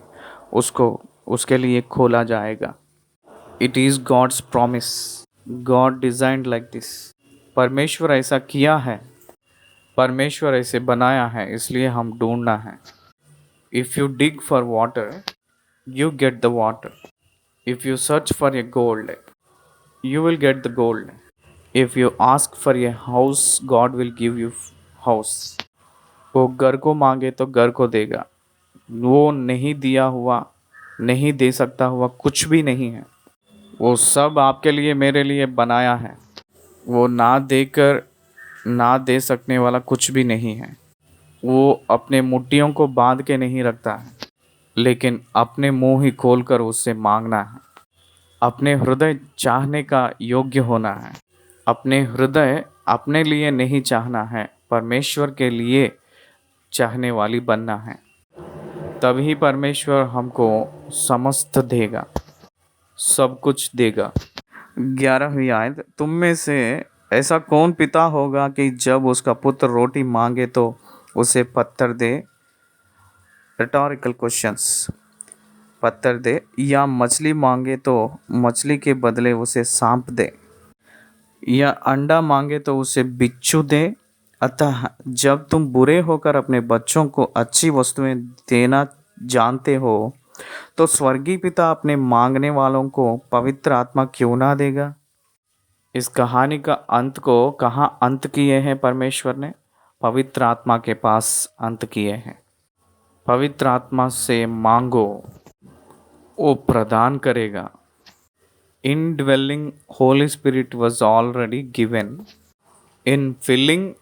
उसको उसके लिए खोला जाएगा। It is God's promise. God designed like this. परमेश्वर ऐसा किया है, परमेश्वर ऐसे बनाया है, इसलिए हम ढूंढना है। If you dig for water, you get the water. If you search for a gold, you will get the gold. If you ask for a house, God will give you house. वो घर को मांगे तो घर को देगा। वो नहीं दिया हुआ, नहीं दे सकता हुआ कुछ भी नहीं है। वो सब आपके लिए, मेरे लिए बनाया है। वो ना देकर ना दे सकने वाला कुछ भी नहीं है। वो अपने मुट्ठियों को बांध के नहीं रखता है, लेकिन अपने मुंह ही खोलकर उससे मांगना है। अपने हृदय चाहने का योग्य होना है। अपने हृदय अपने लिए नहीं चाहना है, परमेश्वर के लिए चाहने वाली बनना है। तभी परमेश्वर हमको समस्त देगा, सब कुछ देगा। 11वीं आयत, तुम में से ऐसा कौन पिता होगा कि जब उसका पुत्र रोटी मांगे तो उसे पत्थर दे? Rhetorical questions. पत्थर दे, या मछली मांगे तो मछली के बदले उसे सांप दे, या अंडा मांगे तो उसे बिच्छू दे। अतः जब तुम बुरे होकर अपने बच्चों को अच्छी वस्तुएं देना जानते हो, तो स्वर्गीय पिता अपने मांगने वालों को पवित्र आत्मा क्यों ना देगा? इस कहानी का अंत को कहाँ अंत किए हैं परमेश्वर ने? पवित्र आत्मा के पास अंत किए हैं। पवित्र आत्मा से मांगो, वो प्रदान करेगा। Indwelling Holy Spirit was already given in filling,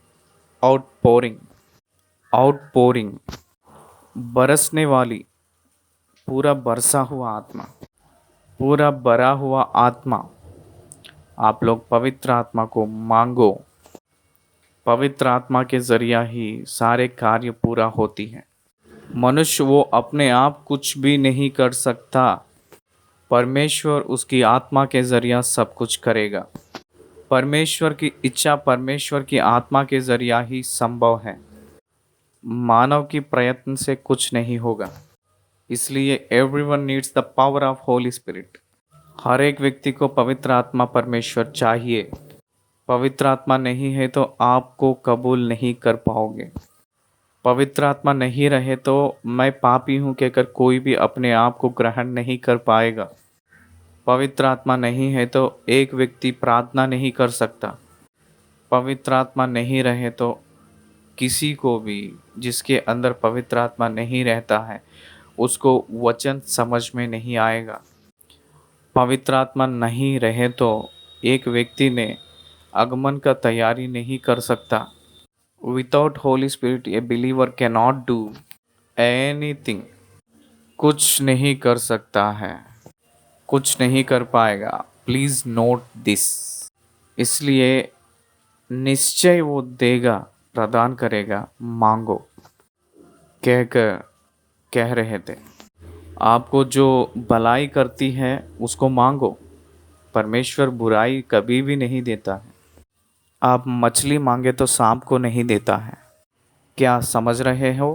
outpouring. Outpouring, बरसने वाली, पूरा बरसा हुआ आत्मा, पूरा भरा हुआ आत्मा। आप लोग पवित्र आत्मा को मांगो। पवित्र आत्मा के जरिया ही सारे कार्य पूरा होती हैं। मनुष्य वो अपने आप कुछ भी नहीं कर सकता। परमेश्वर उसकी आत्मा के जरिया सब कुछ करेगा। परमेश्वर की इच्छा परमेश्वर की आत्मा के जरिया ही संभव है। मानव की प्रयत्न से कुछ नहीं होगा। इसलिए everyone needs the power of Holy Spirit. हर एक व्यक्ति को पवित्र आत्मा परमेश्वर चाहिए। पवित्र आत्मा नहीं है तो आपको कबूल नहीं कर पाओगे। पवित्र आत्मा नहीं रहे तो मैं पापी हूँ कहकर कोई भी अपने आप को ग्रहण नहीं कर पाएगा। पवित्र आत्मा नहीं है तो एक व्यक्ति प्रार्थना नहीं कर सकता। पवित्र आत्मा नहीं रहे तो किसी को भी जिसके अंदर पवित्र आत्मा नहीं रहता है उसको वचन समझ में नहीं आएगा। पवित्र आत्मा नहीं रहे तो एक व्यक्ति ने आगमन का तैयारी नहीं कर सकता। Without Holi spirit a believer can not do anything. कुछ नहीं कर सकता है, कुछ नहीं कर पाएगा। Please note this. इसलिए निश्चय वो देगा, प्रदान करेगा, मांगो कहकर कह रहे थे। आपको जो भलाई करती है उसको मांगो। परमेश्वर बुराई कभी भी नहीं देता है। आप मछली मांगे तो सांप को नहीं देता है। क्या समझ रहे हो?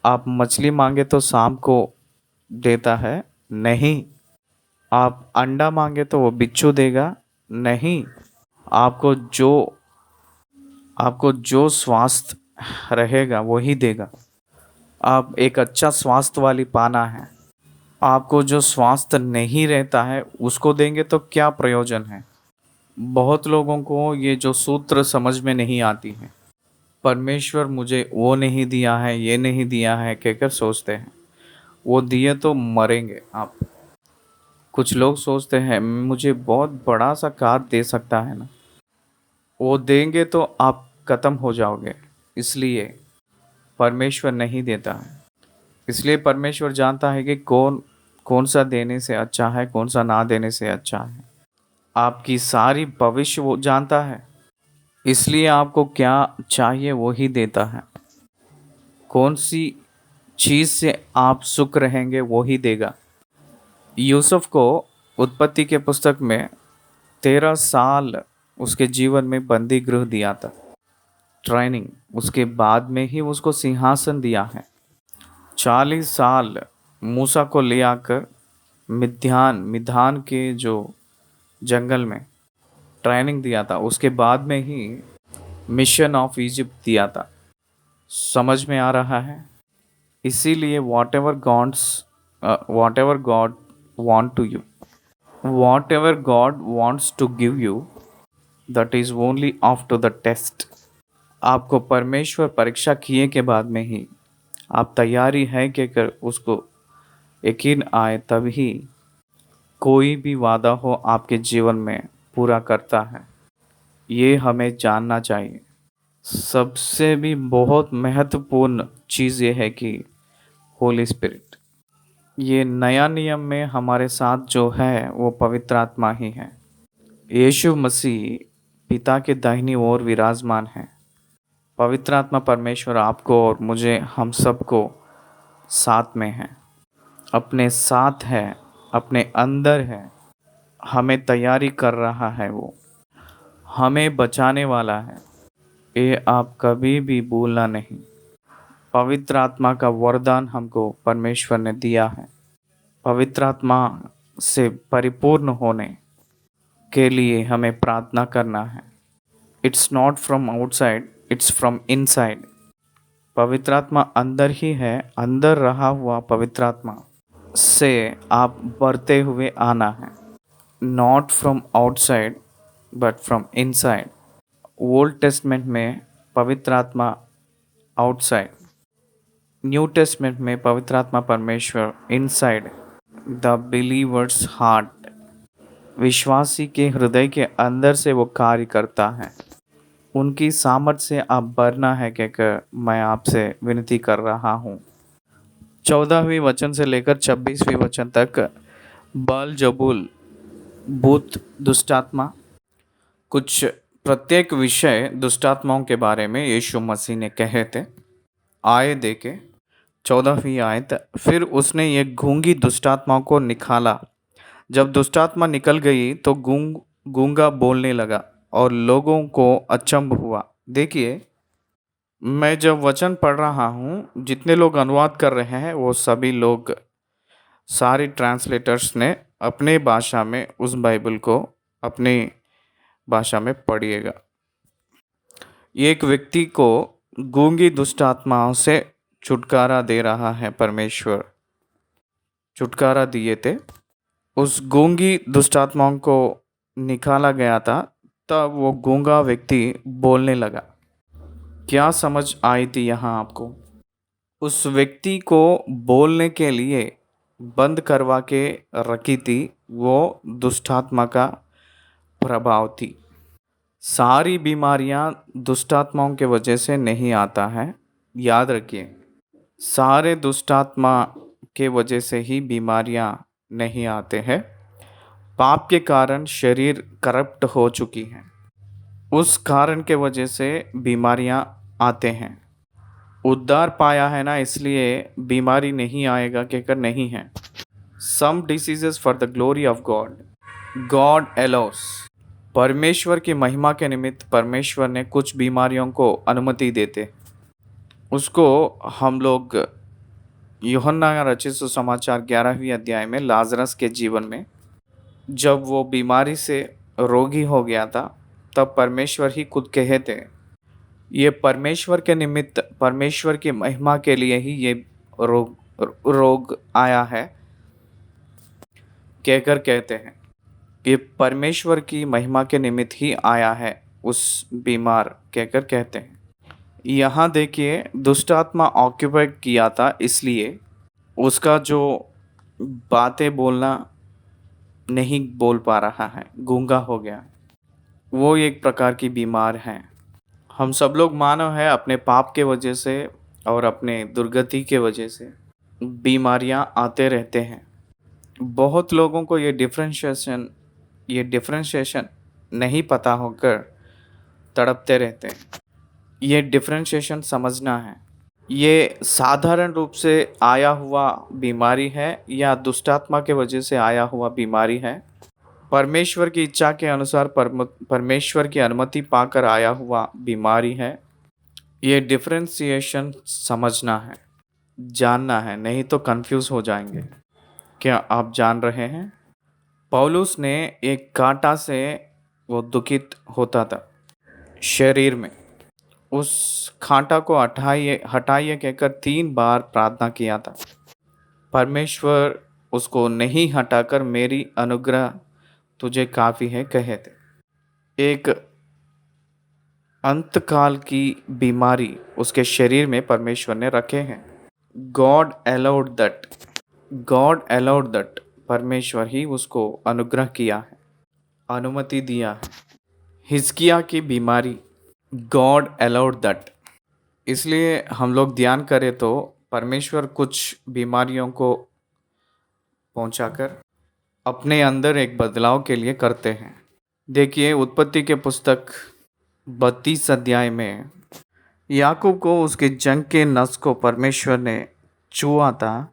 आप मछली मांगे तो सांप को देता है? नहीं। आप अंडा मांगे तो वो बिच्छू देगा? नहीं। आपको जो आपको जो स्वास्थ्य रहेगा वही देगा। आप एक अच्छा स्वास्थ्य वाली पाना है, आपको जो स्वास्थ्य नहीं रहता है उसको देंगे तो क्या प्रयोजन है? बहुत लोगों को ये जो सूत्र समझ में नहीं आती है। परमेश्वर मुझे वो नहीं दिया है, ये नहीं दिया है कहकर सोचते हैं। वो दिए तो मरेंगे आप। कुछ लोग सोचते हैं मुझे बहुत बड़ा सा कार दे सकता है ना, वो देंगे तो आप ख़त्म हो जाओगे। इसलिए परमेश्वर नहीं देता है। इसलिए परमेश्वर जानता है कि कौन कौन सा देने से अच्छा है, कौन सा ना देने से अच्छा है। आपकी सारी भविष्य वो जानता है। इसलिए आपको क्या चाहिए वो ही देता है। कौन सी चीज़ से आप सुख रहेंगे वो ही देगा। यूसुफ को उत्पत्ति के पुस्तक में 13 साल उसके जीवन में बंदी गृह दिया था, ट्रेनिंग। उसके बाद में ही उसको सिंहासन दिया है। 40 साल मूसा को ले आकर मिधान के जो जंगल में ट्रेनिंग दिया था, उसके बाद में ही मिशन ऑफ इजिप्ट दिया था। समझ में आ रहा है? इसीलिए whatever God want to you, whatever God wants to give you, that is only after the test. आपको परमेश्वर परीक्षा किए के बाद में ही आप तैयारी है कि कर उसको यकीन आए तभी कोई भी वादा हो आपके जीवन में पूरा करता है। ये हमें जानना चाहिए। सबसे भी बहुत महत्वपूर्ण चीज़ ये है कि होली स्पिरिट, ये नया नियम में हमारे साथ जो है वो पवित्र आत्मा ही है। यीशु मसीह पिता के दाहिनी ओर विराजमान है। पवित्र आत्मा परमेश्वर आपको और मुझे, हम सबको साथ में है, अपने साथ है, अपने अंदर है। हमें तैयारी कर रहा है, वो हमें बचाने वाला है। ये आप कभी भी भूलना नहीं। पवित्र आत्मा का वरदान हमको परमेश्वर ने दिया है। पवित्र आत्मा से परिपूर्ण होने के लिए हमें प्रार्थना करना है। It's not from outside, it's from inside. पवित्र आत्मा अंदर ही है। अंदर रहा हुआ पवित्र आत्मा से आप बढ़ते हुए आना है। Not from outside but from inside. Old testament में पवित्र आत्मा आउटसाइड, न्यू टेस्टमेंट में पवित्र आत्मा परमेश्वर इनसाइड द बिलीवर्स हार्ट। विश्वासी के हृदय के अंदर से वो कार्य करता है। उनकी सामर्थ से आप भरना है कहकर मैं आपसे विनती कर रहा हूँ। 14वीं वचन से लेकर 26वीं वचन तक बाल जबूल, भूत, दुष्टात्मा, कुछ प्रत्येक विषय दुष्टात्माओं के बारे में यीशु मसीह ने कहे थे। आए देखे 14वीं आयत। फिर उसने ये गूंगी दुष्टात्माओं को निकाला। जब दुष्टात्मा निकल गई तो गूंगा बोलने लगा और लोगों को अचंभ हुआ। देखिए, मैं जब वचन पढ़ रहा हूँ, जितने लोग अनुवाद कर रहे हैं वो सभी लोग, सारे ट्रांसलेटर्स ने अपने भाषा में उस बाइबल को अपनी भाषा में पढ़िएगा। एक व्यक्ति को गूंगी दुष्ट आत्माओं से छुटकारा दे रहा है। परमेश्वर छुटकारा दिए थे। उस गूंगी दुष्टात्माओं को निकाला गया था, तब वो गूंगा व्यक्ति बोलने लगा। क्या समझ आई थी यहाँ आपको? उस व्यक्ति को बोलने के लिए बंद करवा के रखी थी, वो दुष्टात्मा का प्रभाव थी। सारी बीमारियां दुष्टात्माओं के वजह से नहीं आता है, याद रखिए। सारे दुष्टात्मा के वजह से ही बीमारियां नहीं आते हैं। पाप के कारण शरीर करप्ट हो चुकी है, उस कारण के वजह से बीमारियां आते हैं। उद्धार पाया है ना, इसलिए बीमारी नहीं आएगा कहकर नहीं है। Some diseases for the glory of God, God allows. परमेश्वर की महिमा के निमित्त परमेश्वर ने कुछ बीमारियों को अनुमति देते। उसको हम लोग यूहन्ना रचित सुसमाचार 11वीं अध्याय में लाजरस के जीवन में, जब वो बीमारी से रोगी हो गया था, तब परमेश्वर ही खुद कहे थे, ये परमेश्वर के निमित्त, परमेश्वर की महिमा के लिए ही ये रोग आया है कहकर कहते हैं कि परमेश्वर की महिमा के निमित्त ही आया है उस बीमार कहकर कहते हैं। यहाँ देखिए, दुष्ट आत्मा ऑक्यूपाई किया था, इसलिए उसका जो बातें बोलना नहीं बोल पा रहा है, गूंगा हो गया, वो एक प्रकार की बीमार है। हम सब लोग मानव हैं, अपने पाप के वजह से और अपने दुर्गति के वजह से बीमारियां आते रहते हैं। बहुत लोगों को ये डिफरेंशिएशन नहीं पता होकर तड़पते रहते हैं। ये डिफरेंशिएशन समझना है, ये साधारण रूप से आया हुआ बीमारी है या दुष्टात्मा के वजह से आया हुआ बीमारी है, परमेश्वर की इच्छा के अनुसार परमेश्वर की अनुमति पाकर आया हुआ बीमारी है। ये डिफरेंशिएशन समझना है, जानना है, नहीं तो कंफ्यूज हो जाएंगे। क्या आप जान रहे हैं? पौलुस ने एक कांटा से वो दुखित होता था शरीर में, उस कांटा को हटाइए हटाइए कहकर 3 बार प्रार्थना किया था। परमेश्वर उसको नहीं हटाकर मेरी अनुग्रह तुझे काफ़ी है कहे थे। एक अंतकाल की बीमारी उसके शरीर में परमेश्वर ने रखे हैं। God allowed that, God allowed that, परमेश्वर ही उसको अनुग्रह किया है, अनुमति दिया है। हिजकिया की बीमारी, गॉड अलाउड दैट। इसलिए हम लोग ध्यान करें तो परमेश्वर कुछ बीमारियों को पहुंचाकर अपने अंदर एक बदलाव के लिए करते हैं। देखिए, उत्पत्ति के पुस्तक 32 अध्याय में याकूब को उसके जंग के नस को परमेश्वर ने छुआ था,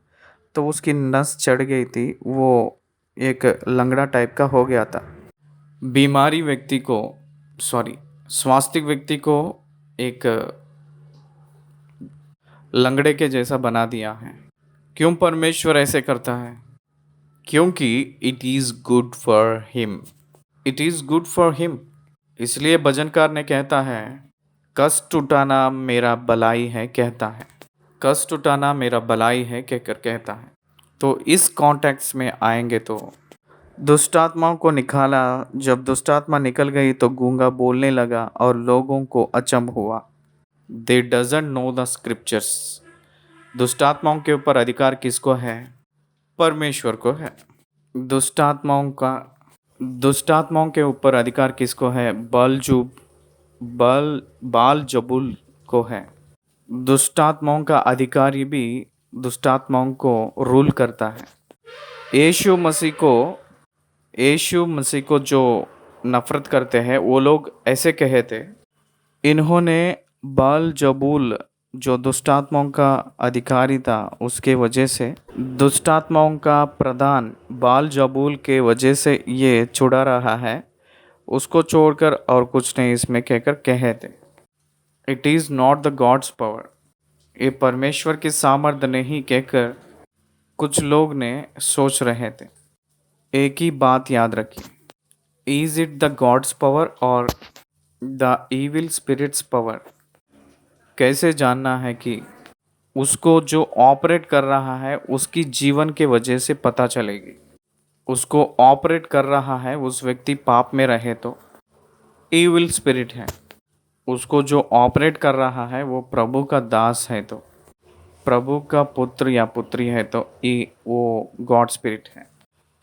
तो उसकी नस चढ़ गई थी, वो एक लंगड़ा टाइप का हो गया था। बीमारी व्यक्ति को, स्वास्थ्य व्यक्ति को एक लंगड़े के जैसा बना दिया है। क्यों परमेश्वर ऐसे करता है? क्योंकि it is good for him, it is good for him. इसलिए भजनकार ने कहता है, कष्ट उठाना मेरा भलाई है कहता है, कष्ट उठाना मेरा भलाई है कहकर कहता है। तो इस कॉन्टेक्स्ट में आएंगे तो दुष्टात्माओं को निकाला, जब दुष्टात्मा निकल गई तो गूंगा बोलने लगा और लोगों को अचंभ हुआ। They doesn't know the scriptures. दुष्टात्माओं के ऊपर अधिकार किसको है? परमेश्वर को है। दुष्टात्माओं के ऊपर अधिकार किसको है? बाल जबूल को है। दुष्टात्माओं का अधिकारी भी दुष्टात्माओं को रूल करता है। यीशु मसीह को जो नफरत करते हैं, वो लोग ऐसे कहे थे, इन्होंने बाल जबूल जो दुष्टात्माओं का अधिकारी था, उसके वजह से दुष्टात्माओं का प्रधान बाल जबूल के वजह से ये छुड़ा रहा है, उसको छोड़कर और कुछ नहीं इसमें कहकर कहे थे। It is not the gods power, ये परमेश्वर की सामर्थ्य नहीं कहकर कुछ लोग ने सोच रहे थे। एक ही बात याद रखिए, is it the gods power और द इविल स्पिरिट्स पावर? कैसे जानना है कि उसको जो ऑपरेट कर रहा है उसकी जीवन के वजह से पता चलेगी। उसको ऑपरेट कर रहा है, उस व्यक्ति पाप में रहे तो ईविल स्पिरिट है। उसको जो ऑपरेट कर रहा है वो प्रभु का दास है तो प्रभु का पुत्र या पुत्री है तो वो गॉड स्पिरिट है।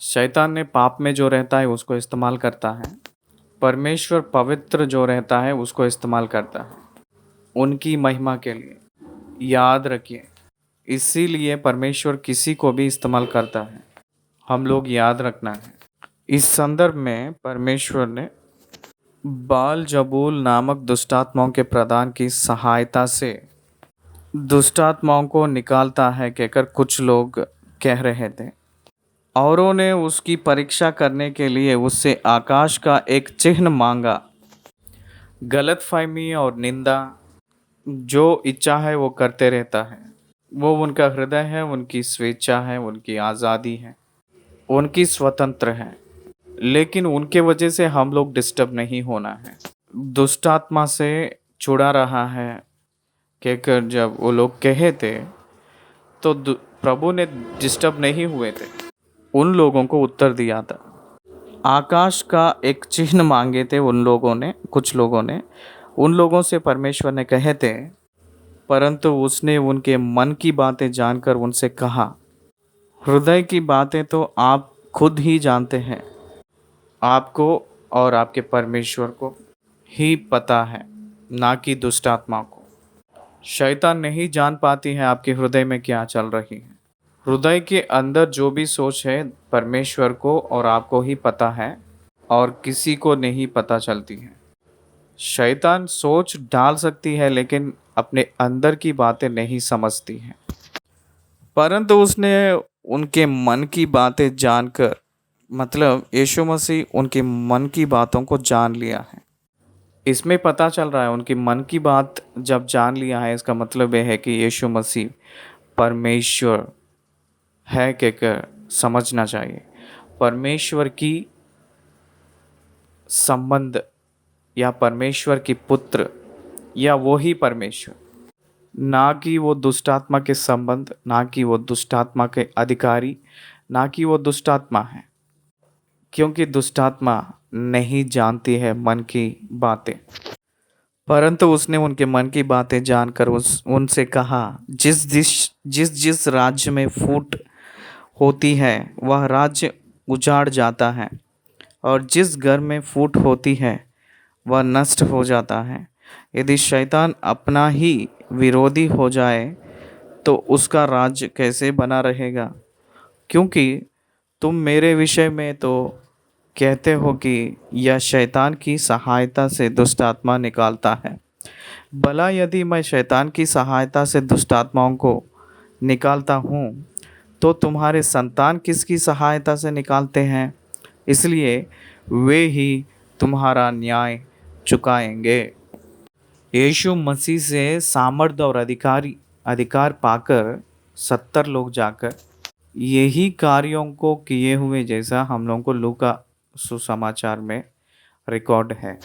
शैतान ने पाप में जो रहता है उसको इस्तेमाल करता है, परमेश्वर पवित्र जो रहता है उसको इस्तेमाल करता है उनकी महिमा के लिए। याद रखिए, इसीलिए परमेश्वर किसी को भी इस्तेमाल करता है, हम लोग याद रखना है। इस संदर्भ में परमेश्वर ने बाल जबूल नामक दुष्टात्माओं के प्रदान की सहायता से दुष्टात्माओं को निकालता है कहकर कुछ लोग कह रहे थे। औरों ने उसकी परीक्षा करने के लिए उससे आकाश का एक चिन्ह मांगा। गलतफहमी और निंदा जो इच्छा है वो करते रहता है। वो उनका हृदय है, उनकी स्वेच्छा है, उनकी आज़ादी है, उनकी स्वतंत्र है, लेकिन उनके वजह से हम लोग डिस्टर्ब नहीं होना है। दुष्टात्मा से छुड़ा रहा है कहकर जब वो लोग कहे थे तो प्रभु ने डिस्टर्ब नहीं हुए थे, उन लोगों को उत्तर दिया था। आकाश का एक चिन्ह मांगे थे उन लोगों ने, कुछ लोगों ने। उन लोगों से परमेश्वर ने कहे थे, परंतु उसने उनके मन की बातें जानकर उनसे कहा, हृदय की बातें तो आप खुद ही जानते हैं, आपको और आपके परमेश्वर को ही पता है, ना कि दुष्ट आत्मा को। शैतान नहीं जान पाती है आपके हृदय में क्या चल रही है। हृदय के अंदर जो भी सोच है परमेश्वर को और आपको ही पता है और किसी को नहीं पता चलती है। शैतान सोच डाल सकती है लेकिन अपने अंदर की बातें नहीं समझती है, परंतु उसने उनके मन की बातें जानकर, मतलब यीशु मसीह उनके मन की बातों को जान लिया है। इसमें पता चल रहा है उनकी मन की बात जब जान लिया है, इसका मतलब यह है कि यीशु मसीह परमेश्वर है कहकर समझना चाहिए। परमेश्वर की संबंध या परमेश्वर की पुत्र या वो ही परमेश्वर, ना कि वो दुष्टात्मा के संबंध, ना कि वो दुष्टात्मा के अधिकारी, ना कि वो दुष्टात्मा है, क्योंकि दुष्टात्मा नहीं जानती है मन की बातें। परंतु उसने उनके मन की बातें जानकर उनसे कहा, जिस जिस राज्य में फूट होती है वह राज्य उजाड़ जाता है, और जिस घर में फूट होती है वह नष्ट हो जाता है। यदि शैतान अपना ही विरोधी हो जाए तो उसका राज्य कैसे बना रहेगा? क्योंकि तुम मेरे विषय में तो कहते हो कि यह शैतान की सहायता से दुष्ट आत्मा निकालता है। भला यदि मैं शैतान की सहायता से दुष्ट आत्माओं को निकालता हूँ तो तुम्हारे संतान किसकी सहायता से निकालते हैं? इसलिए वे ही तुम्हारा न्याय चुकाएंगे। यीशु मसीह से सामर्थ और अधिकार पाकर 70 लोग जाकर यही कार्यों को किए हुए, जैसा हम लोगों को लूका सुसमाचार में रिकॉर्ड है।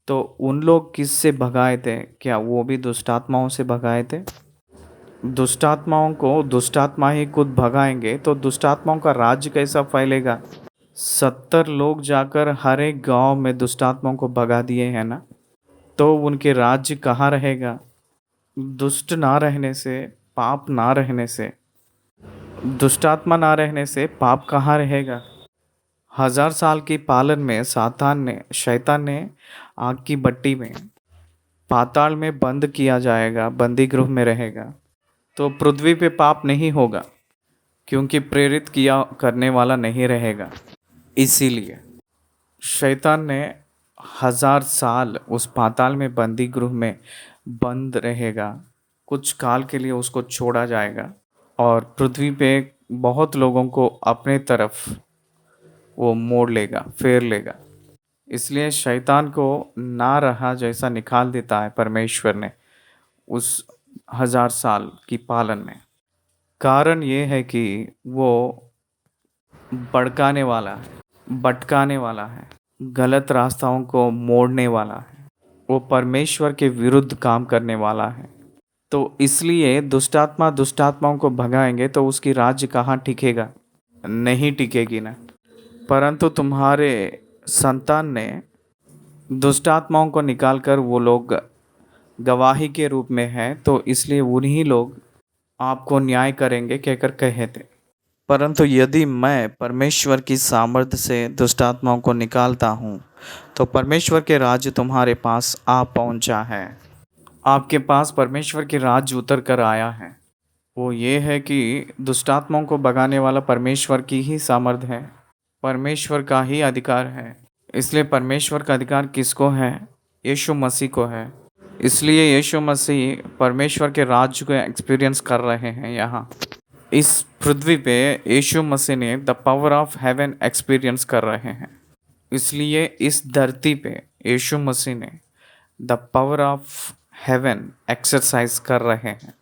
तो उन लोग किससे भगाए थे? क्या वो भी दुष्टात्माओं से भगाए थे? दुष्टात्माओं को दुष्टात्मा ही खुद भगाएंगे तो दुष्टात्माओं का राज्य कैसा फैलेगा? 70 लोग जाकर हर एक गांव में दुष्टात्माओं को भगा दिए हैं ना, तो उनके राज्य कहाँ रहेगा? दुष्ट ना रहने से, पाप ना रहने से, दुष्टात्मा ना रहने से पाप कहाँ रहेगा? 1000 साल की पालन में शैतान ने आग की भट्टी में, पाताल में बंद किया जाएगा, बंदी गृह में रहेगा। तो पृथ्वी पे पाप नहीं होगा क्योंकि प्रेरित किया करने वाला नहीं रहेगा। इसीलिए शैतान ने 1000 साल उस पाताल में बंदी गृह में बंद रहेगा। कुछ काल के लिए उसको छोड़ा जाएगा और पृथ्वी पे बहुत लोगों को अपने तरफ वो मोड़ लेगा, फेर लेगा। इसलिए शैतान को ना रहा जैसा निकाल देता है परमेश्वर ने उस 1000 साल की पालन में। कारण ये है कि वो भड़काने वाला है, भटकाने वाला है, गलत रास्ताओं को मोड़ने वाला है, वो परमेश्वर के विरुद्ध काम करने वाला है। तो इसलिए दुष्टात्माओं को भगाएंगे तो उसकी राज्य कहाँ टिकेगा? नहीं टिकेगी ना। परंतु तुम्हारे संतान ने दुष्ट आत्माओं को निकालकर वो लोग गवाही के रूप में हैं, तो इसलिए उन्हीं लोग आपको न्याय करेंगे कहकर कहे थे। परंतु यदि मैं परमेश्वर की सामर्थ्य से दुष्ट आत्माओं को निकालता हूँ, तो परमेश्वर के राज्य तुम्हारे पास आ पहुँचा है। आपके पास परमेश्वर के राज्य उतर कर आया है। वो ये है कि दुष्ट आत्माओं को भगाने वाला परमेश्वर की ही सामर्थ्य है, परमेश्वर का ही अधिकार है। इसलिए परमेश्वर का अधिकार किसको है? यीशु मसीह को है। इसलिए यीशु मसीह परमेश्वर के राज्य को एक्सपीरियंस कर रहे हैं। यहाँ इस पृथ्वी पे यीशु मसीह ने the power of haven experience कर रहे हैं। इसलिए इस धरती पे यीशु मसीह ने the power of haven exercise कर रहे हैं।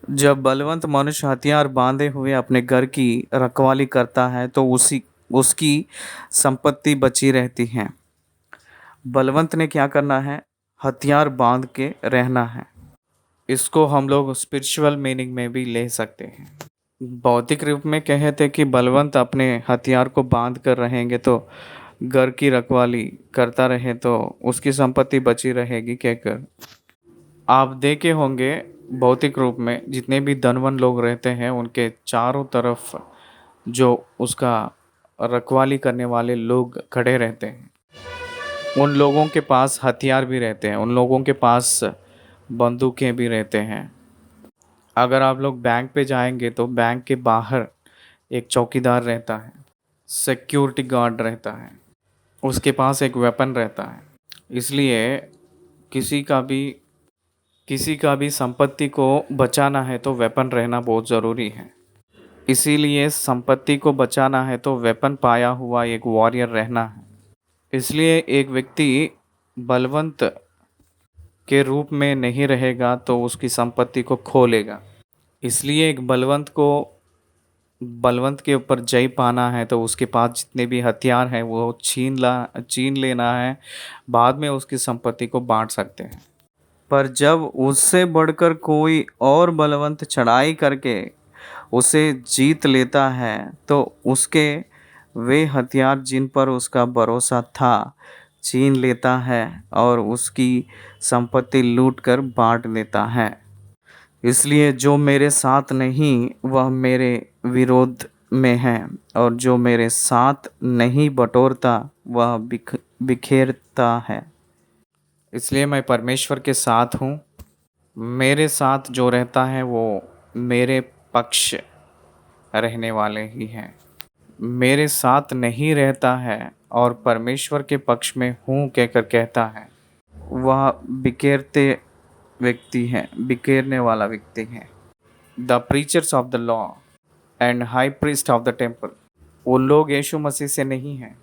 जब बलवंत मनुष्य हथियार बांधे हुए अपने घर की रखवाली करता है, तो उसकी संपत्ति बची रहती है। बलवंत ने क्या करना है? हथियार बांध के रहना है। इसको हम लोग स्पिरिचुअल मीनिंग में भी ले सकते हैं। भौतिक रूप में कहे थे कि बलवंत अपने हथियार को बांध कर रहेंगे तो घर की रखवाली करता रहे तो उसकी संपत्ति बची रहेगी कहकर। आप देखे होंगे भौतिक रूप में जितने भी धनवान लोग रहते हैं, उनके चारों तरफ जो उसका रखवाली करने वाले लोग खड़े रहते हैं। उन लोगों के पास हथियार भी रहते हैं, उन लोगों के पास बंदूकें भी रहते हैं। अगर आप लोग बैंक पे जाएंगे तो बैंक के बाहर एक चौकीदार रहता है, सिक्योरिटी गार्ड रहता है, उसके पास एक वेपन रहता है। इसलिए किसी का भी संपत्ति को बचाना है तो वेपन रहना बहुत ज़रूरी है। इसीलिए संपत्ति को बचाना है तो वेपन पाया हुआ एक वॉरियर रहना है। इसलिए एक व्यक्ति बलवंत के रूप में नहीं रहेगा तो उसकी संपत्ति को खो लेगा। इसलिए एक बलवंत के ऊपर जय पाना है तो उसके पास जितने भी हथियार हैं वो छीन लेना है। बाद में उसकी संपत्ति को बांट सकते हैं। पर जब उससे बढ़कर कोई और बलवंत चढ़ाई करके उसे जीत लेता है, तो उसके वे हथियार जिन पर उसका भरोसा था छीन लेता है और उसकी संपत्ति लूट कर बांट लेता है। इसलिए जो मेरे साथ नहीं वह मेरे विरोध में है, और जो मेरे साथ नहीं बटोरता वह बिखेरता है। इसलिए मैं परमेश्वर के साथ हूँ। मेरे साथ जो रहता है वो मेरे पक्ष रहने वाले ही हैं। मेरे साथ नहीं रहता है और परमेश्वर के पक्ष में हूँ कहकर कहता है, वह बिखेरने वाला व्यक्ति है। The preachers of the law and high priest of the temple, वो लोग यीशु मसीह से नहीं हैं,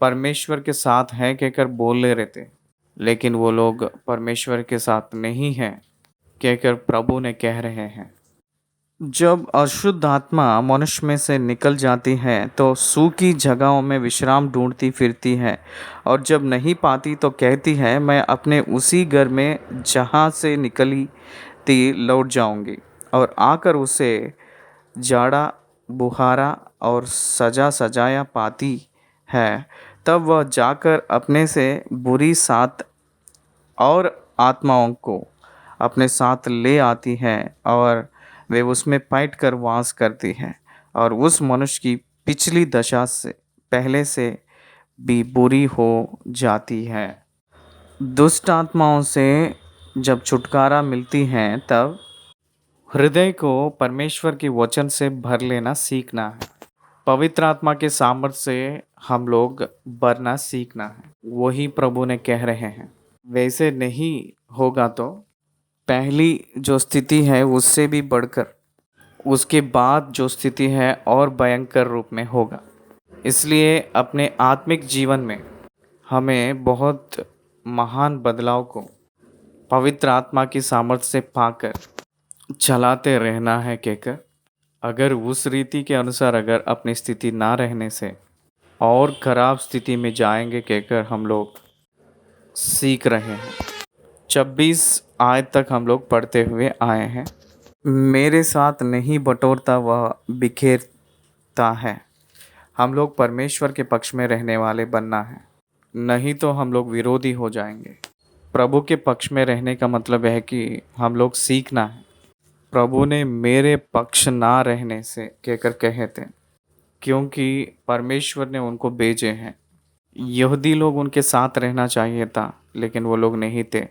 परमेश्वर के साथ हैं कहकर बोल ले रहे थे, लेकिन वो लोग परमेश्वर के साथ नहीं हैं कहकर प्रभु ने कह रहे हैं। जब अशुद्ध आत्मा मनुष्य में से निकल जाती है तो सूखी जगहों में विश्राम ढूंढती फिरती है, और जब नहीं पाती तो कहती है, मैं अपने उसी घर में जहाँ से निकली थी लौट जाऊंगी। और आकर उसे जाड़ा बुहारा और सजाया पाती है। तब वह जाकर अपने से बुरी सात और आत्माओं को अपने साथ ले आती है, और वे उसमें पैठ कर वास करती है, और उस मनुष्य की पिछली दशा से पहले से भी बुरी हो जाती है। दुष्ट आत्माओं से जब छुटकारा मिलती है तब हृदय को परमेश्वर के वचन से भर लेना सीखना है। पवित्र आत्मा के सामर्थ्य से हम लोग भरना सीखना है, वही प्रभु ने कह रहे हैं। वैसे नहीं होगा तो पहली जो स्थिति है उससे भी बढ़कर उसके बाद जो स्थिति है और भयंकर रूप में होगा। इसलिए अपने आत्मिक जीवन में हमें बहुत महान बदलाव को पवित्र आत्मा की सामर्थ्य से पाकर चलाते रहना है कहकर, अगर उस रीति के अनुसार अगर अपनी स्थिति ना रहने से और खराब स्थिति में जाएंगे कहकर हम लोग सीख रहे हैं। 26 आयत तक हम लोग पढ़ते हुए आए हैं। मेरे साथ नहीं बटोरता वह बिखेरता है, हम लोग परमेश्वर के पक्ष में रहने वाले बनना है, नहीं तो हम लोग विरोधी हो जाएंगे। प्रभु के पक्ष में रहने का मतलब है कि हम लोग सीखना है। प्रभु ने मेरे पक्ष ना रहने से कहकर कहे थे, क्योंकि परमेश्वर ने उनको भेजे हैं। यहूदी लोग उनके साथ रहना चाहिए था, लेकिन वो लोग नहीं थे।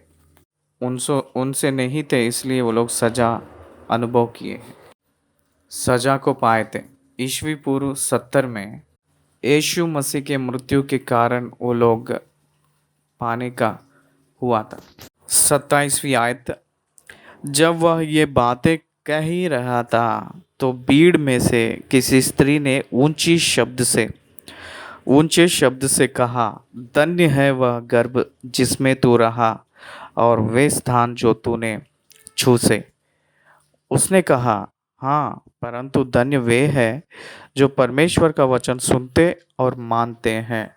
उनसे नहीं थे, इसलिए वो लोग सजा अनुभव किए हैं, सजा को पाए थे। ईस्वी पूर्व 70 में यीशु मसीह के मृत्यु के कारण वो लोग पाने का हुआ था। 27वीं आयत, जब वह ये बातें कह ही रहा था तो भीड़ में से किसी स्त्री ने ऊंचे शब्द से कहा, धन्य है वह गर्भ जिसमें तू रहा और वे स्थान जो तूने छूसे। उसने कहा, हाँ, परंतु धन्य वे हैं जो परमेश्वर का वचन सुनते और मानते हैं।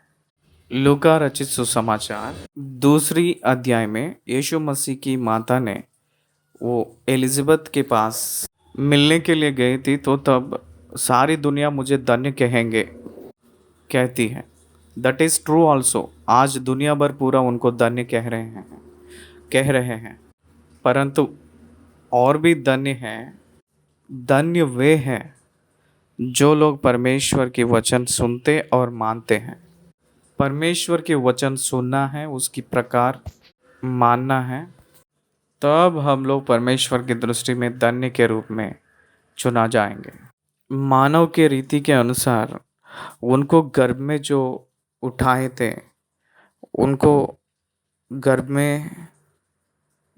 लूका रचित सुसमाचार 2 अध्याय में यीशु मसीह की माता ने वो एलिजाबेथ के पास मिलने के लिए गई थी, तो तब सारी दुनिया मुझे धन्य कहती है। That is true also. आज दुनिया भर पूरा उनको धन्य कह रहे हैं, परंतु और भी धन्य हैं। धन्य वे हैं जो लोग परमेश्वर के वचन सुनते और मानते हैं। परमेश्वर के वचन सुनना है, उसकी प्रकार मानना है, तब हम लोग परमेश्वर की दृष्टि में धन्य के रूप में चुना जाएंगे। मानव के रीति के अनुसार उनको गर्भ में जो उठाए थे, उनको गर्भ में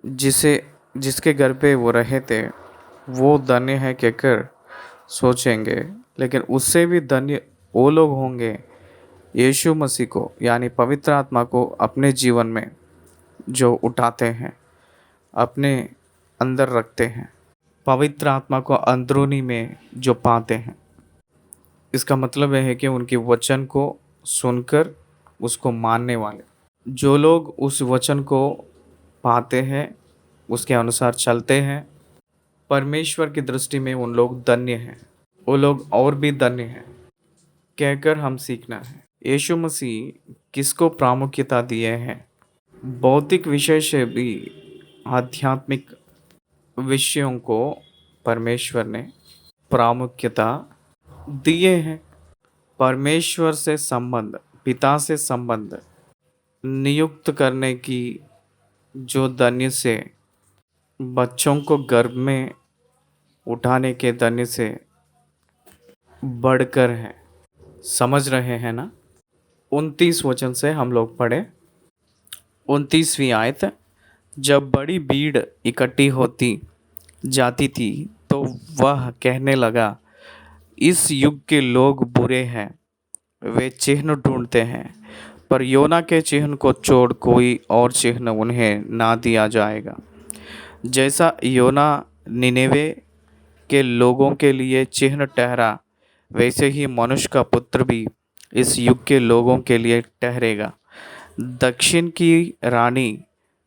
जिसके गर्भ पे वो रहे थे, वो धन्य है कहकर सोचेंगे। लेकिन उससे भी धन्य वो लोग होंगे यीशु मसीह को यानी पवित्र आत्मा को अपने जीवन में जो उठाते हैं, अपने अंदर रखते हैं, पवित्र आत्मा को अंदरूनी में जो पाते हैं। इसका मतलब यह है कि उनके वचन को सुनकर उसको मानने वाले, जो लोग उस वचन को पाते हैं, उसके अनुसार चलते हैं, परमेश्वर की दृष्टि में उन लोग धन्य हैं। वो लोग और भी धन्य हैं कहकर हम सीखना है। यीशु मसीह किसको प्रामुख्यता दिए हैं? भौतिक विषय से भी आध्यात्मिक विषयों को परमेश्वर ने प्रामुख्यता दिए हैं। परमेश्वर से संबंध, पिता से संबंध नियुक्त करने की जो धन्य से बच्चों को गर्भ में उठाने के धन्य से बढ़कर है। समझ रहे हैं ना? 29 वचन से हम लोग पढ़े। 29वीं आयत, जब बड़ी भीड़ इकट्ठी होती जाती थी तो वह कहने लगा, इस युग के लोग बुरे हैं, वे चिन्ह ढूंढते हैं, पर योना के चिन्ह को छोड़ कोई और चिन्ह उन्हें ना दिया जाएगा। जैसा योना निनेवे के लोगों के लिए चिन्ह ठहरा, वैसे ही मनुष्य का पुत्र भी इस युग के लोगों के लिए ठहरेगा। दक्षिण की रानी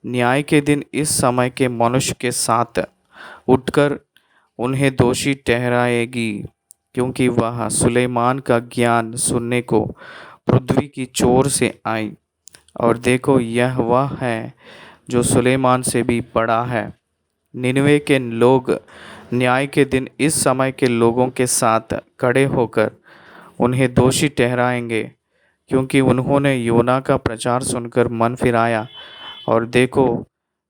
न्याय के दिन इस समय के मनुष्य के साथ उठकर उन्हें दोषी ठहराएगी, क्योंकि वह सुलेमान का ज्ञान सुनने को पृथ्वी की चोर से आई। और देखो, यह वह है जो सुलेमान से भी बड़ा है। निनवे के लोग न्याय के दिन इस समय के लोगों के साथ खड़े होकर उन्हें दोषी ठहराएंगे, क्योंकि उन्होंने योना का प्रचार सुनकर मन फिराया। और देखो,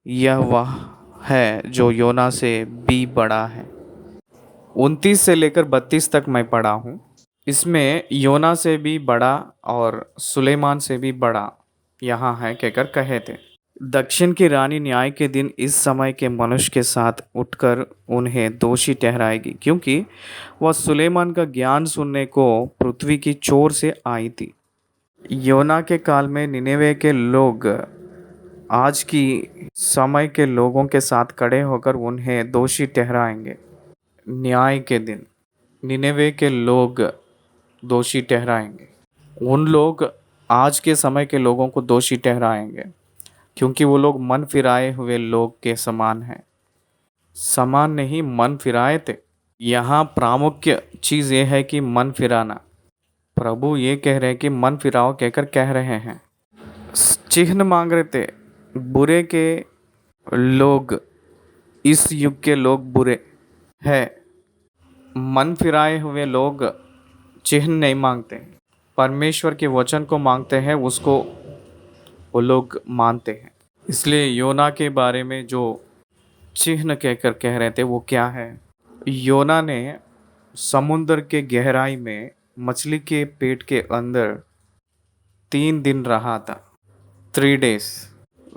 यह वह है जो योना से भी बड़ा है। 29 से लेकर 32 तक मैं पढ़ा हूँ। इसमें योना से भी बड़ा और सुलेमान से भी बड़ा यहाँ है कहकर कहे थे। दक्षिण की रानी न्याय के दिन इस समय के मनुष्य के साथ उठकर उन्हें दोषी ठहराएगी, क्योंकि वह सुलेमान का ज्ञान सुनने को पृथ्वी की चोर से आई थी। योना के काल में निनेवे के लोग आज की समय के लोगों के साथ खड़े होकर उन्हें दोषी ठहराएंगे। न्याय के दिन निनेवे के लोग दोषी ठहराएंगे। उन लोग आज के समय के लोगों को दोषी ठहराएंगे, क्योंकि वो लोग मन फिराए हुए लोग के समान हैं। समान नहीं, मन फिराए थे। यहाँ प्रामुख्य चीज़ ये है कि मन फिराना। प्रभु ये कह रहे हैं कि मन फिराओ कहकर कह रहे हैं। चिन्ह मांग रहे थे। बुरे के लोग, इस युग के लोग बुरे हैं। मन फिराए हुए लोग चिन्ह नहीं मांगते, परमेश्वर के वचन को मांगते हैं, उसको वो लोग मानते हैं। इसलिए योना के बारे में जो चिन्ह कहकर कह रहे थे वो क्या है? योना ने समुद्र के गहराई में मछली के पेट के अंदर 3 दिन रहा था, 3 days।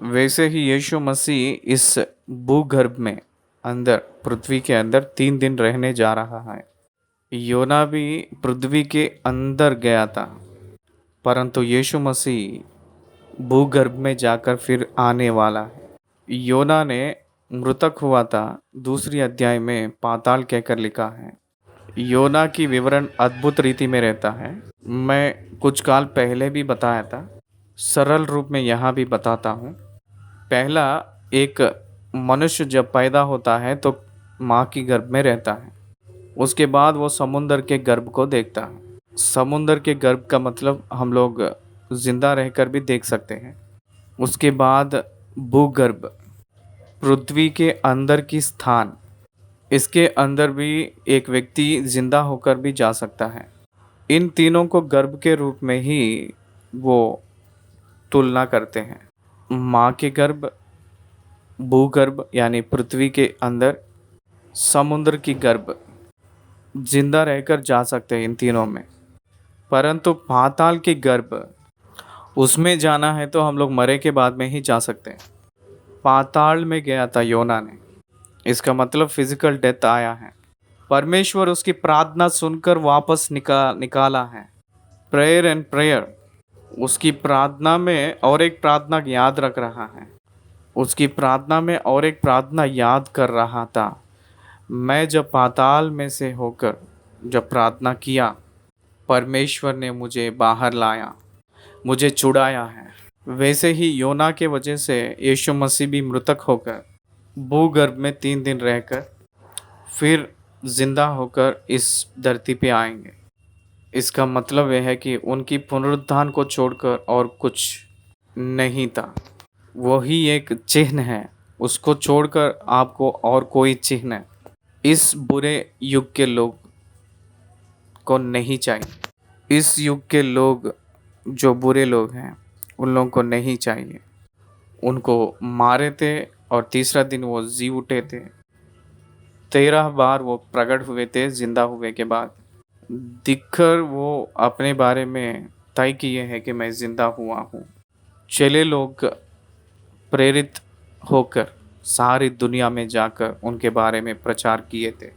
वैसे ही यीशु मसीह इस भूगर्भ में अंदर, पृथ्वी के अंदर 3 दिन रहने जा रहा है। योना भी पृथ्वी के अंदर गया था, परंतु यीशु मसीह भूगर्भ में जाकर फिर आने वाला है। योना ने मृतक हुआ था, दूसरी अध्याय में पाताल कहकर लिखा है। योना की विवरण अद्भुत रीति में रहता है। मैं कुछ काल पहले भी बताया था, सरल रूप में यहाँ भी बताता हूँ। पहला, एक मनुष्य जब पैदा होता है तो माँ की गर्भ में रहता है। उसके बाद वो समुंदर के गर्भ को देखता है। समुंदर के गर्भ का मतलब हम लोग जिंदा रहकर भी देख सकते हैं। उसके बाद भूगर्भ, पृथ्वी के अंदर की स्थान, इसके अंदर भी एक व्यक्ति जिंदा होकर भी जा सकता है। इन तीनों को गर्भ के रूप में ही वो तुलना करते हैं। माँ के गर्भ, भूगर्भ यानी पृथ्वी के अंदर, समुद्र की गर्भ, जिंदा रहकर जा सकते हैं इन तीनों में। परंतु पाताल की गर्भ, उसमें जाना है तो हम लोग मरे के बाद में ही जा सकते हैं। पाताल में गया था योना ने, इसका मतलब फिजिकल डेथ आया है। परमेश्वर उसकी प्रार्थना सुनकर वापस निकाला है। प्रेयर एंड प्रेयर, उसकी प्रार्थना में और एक प्रार्थना याद रख रहा है। उसकी प्रार्थना में और एक प्रार्थना याद कर रहा था। मैं जब पाताल में से होकर जब प्रार्थना किया, परमेश्वर ने मुझे बाहर लाया, मुझे छुड़ाया है। वैसे ही योना के वजह से यीशु मसीह भी मृतक होकर भूगर्भ में 3 दिन रहकर फिर जिंदा होकर इस धरती पे आएंगे। इसका मतलब यह है कि उनकी पुनरुत्थान को छोड़कर और कुछ नहीं था। वही एक चिन्ह है, उसको छोड़कर आपको और कोई चिन्ह इस बुरे युग के लोग को नहीं चाहिए। इस युग के लोग जो बुरे लोग हैं उन लोगों को नहीं चाहिए। उनको मारे थे और तीसरा दिन वो जी उठे थे। 13 बार वो प्रकट हुए थे जिंदा हुए के बाद। दिखकर वो अपने बारे में तय किए हैं कि मैं जिंदा हुआ हूँ। चले लोग प्रेरित होकर सारी दुनिया में जाकर उनके बारे में प्रचार किए थे।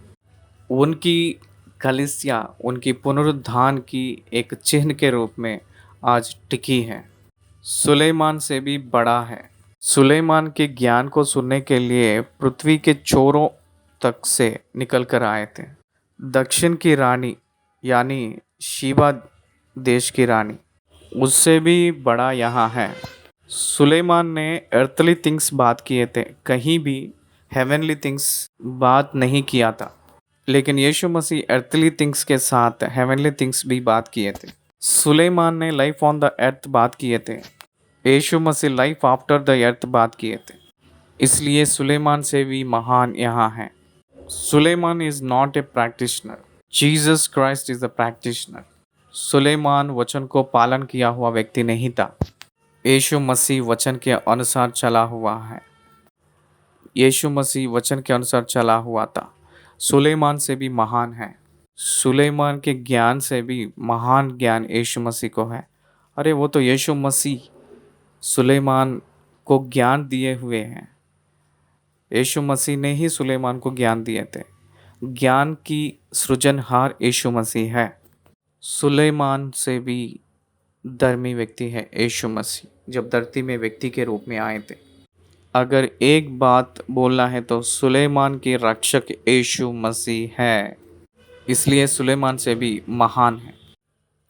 उनकी कलीसिया उनकी पुनरुत्थान की एक चिन्ह के रूप में आज टिकी है। सुलेमान से भी बड़ा है। सुलेमान के ज्ञान को सुनने के लिए पृथ्वी के छोरों तक से निकल कर आए थे। दक्षिण की रानी यानी शीबा देश की रानी, उससे भी बड़ा यहाँ है। सुलेमान ने अर्थली थिंग्स बात किए थे, कहीं भी हेवनली थिंग्स बात नहीं किया था। लेकिन यीशु मसीह अर्थली थिंग्स के साथ हेवनली थिंग्स भी बात किए थे। सुलेमान ने लाइफ ऑन द अर्थ बात किए थे, यीशु मसीह लाइफ आफ्टर द अर्थ बात किए थे। इसलिए सुलेमान से भी महान यहाँ है। Solomon is not a practitioner, Jesus Christ is the practitioner. Solomon वचन को पालन किया हुआ व्यक्ति नहीं था, यीशु मसीह वचन के अनुसार चला हुआ है। यीशु मसीह वचन के अनुसार चला हुआ था। सुलेमान से भी महान है। सुलेमान के ज्ञान से भी महान ज्ञान यीशु मसीह को है। अरे वो तो यीशु मसीह सुलेमान को ज्ञान दिए हुए हैं। यीशु मसीह ने ही सुलेमान को ज्ञान दिए थे। ज्ञान की सृजनहार यीशु मसीह है। सुलेमान से भी धर्मी व्यक्ति है यीशु मसीह, जब धरती में व्यक्ति के रूप में आए थे। अगर एक बात बोलना है तो सुलेमान के रक्षक यीशु मसीह है, इसलिए सुलेमान से भी महान है।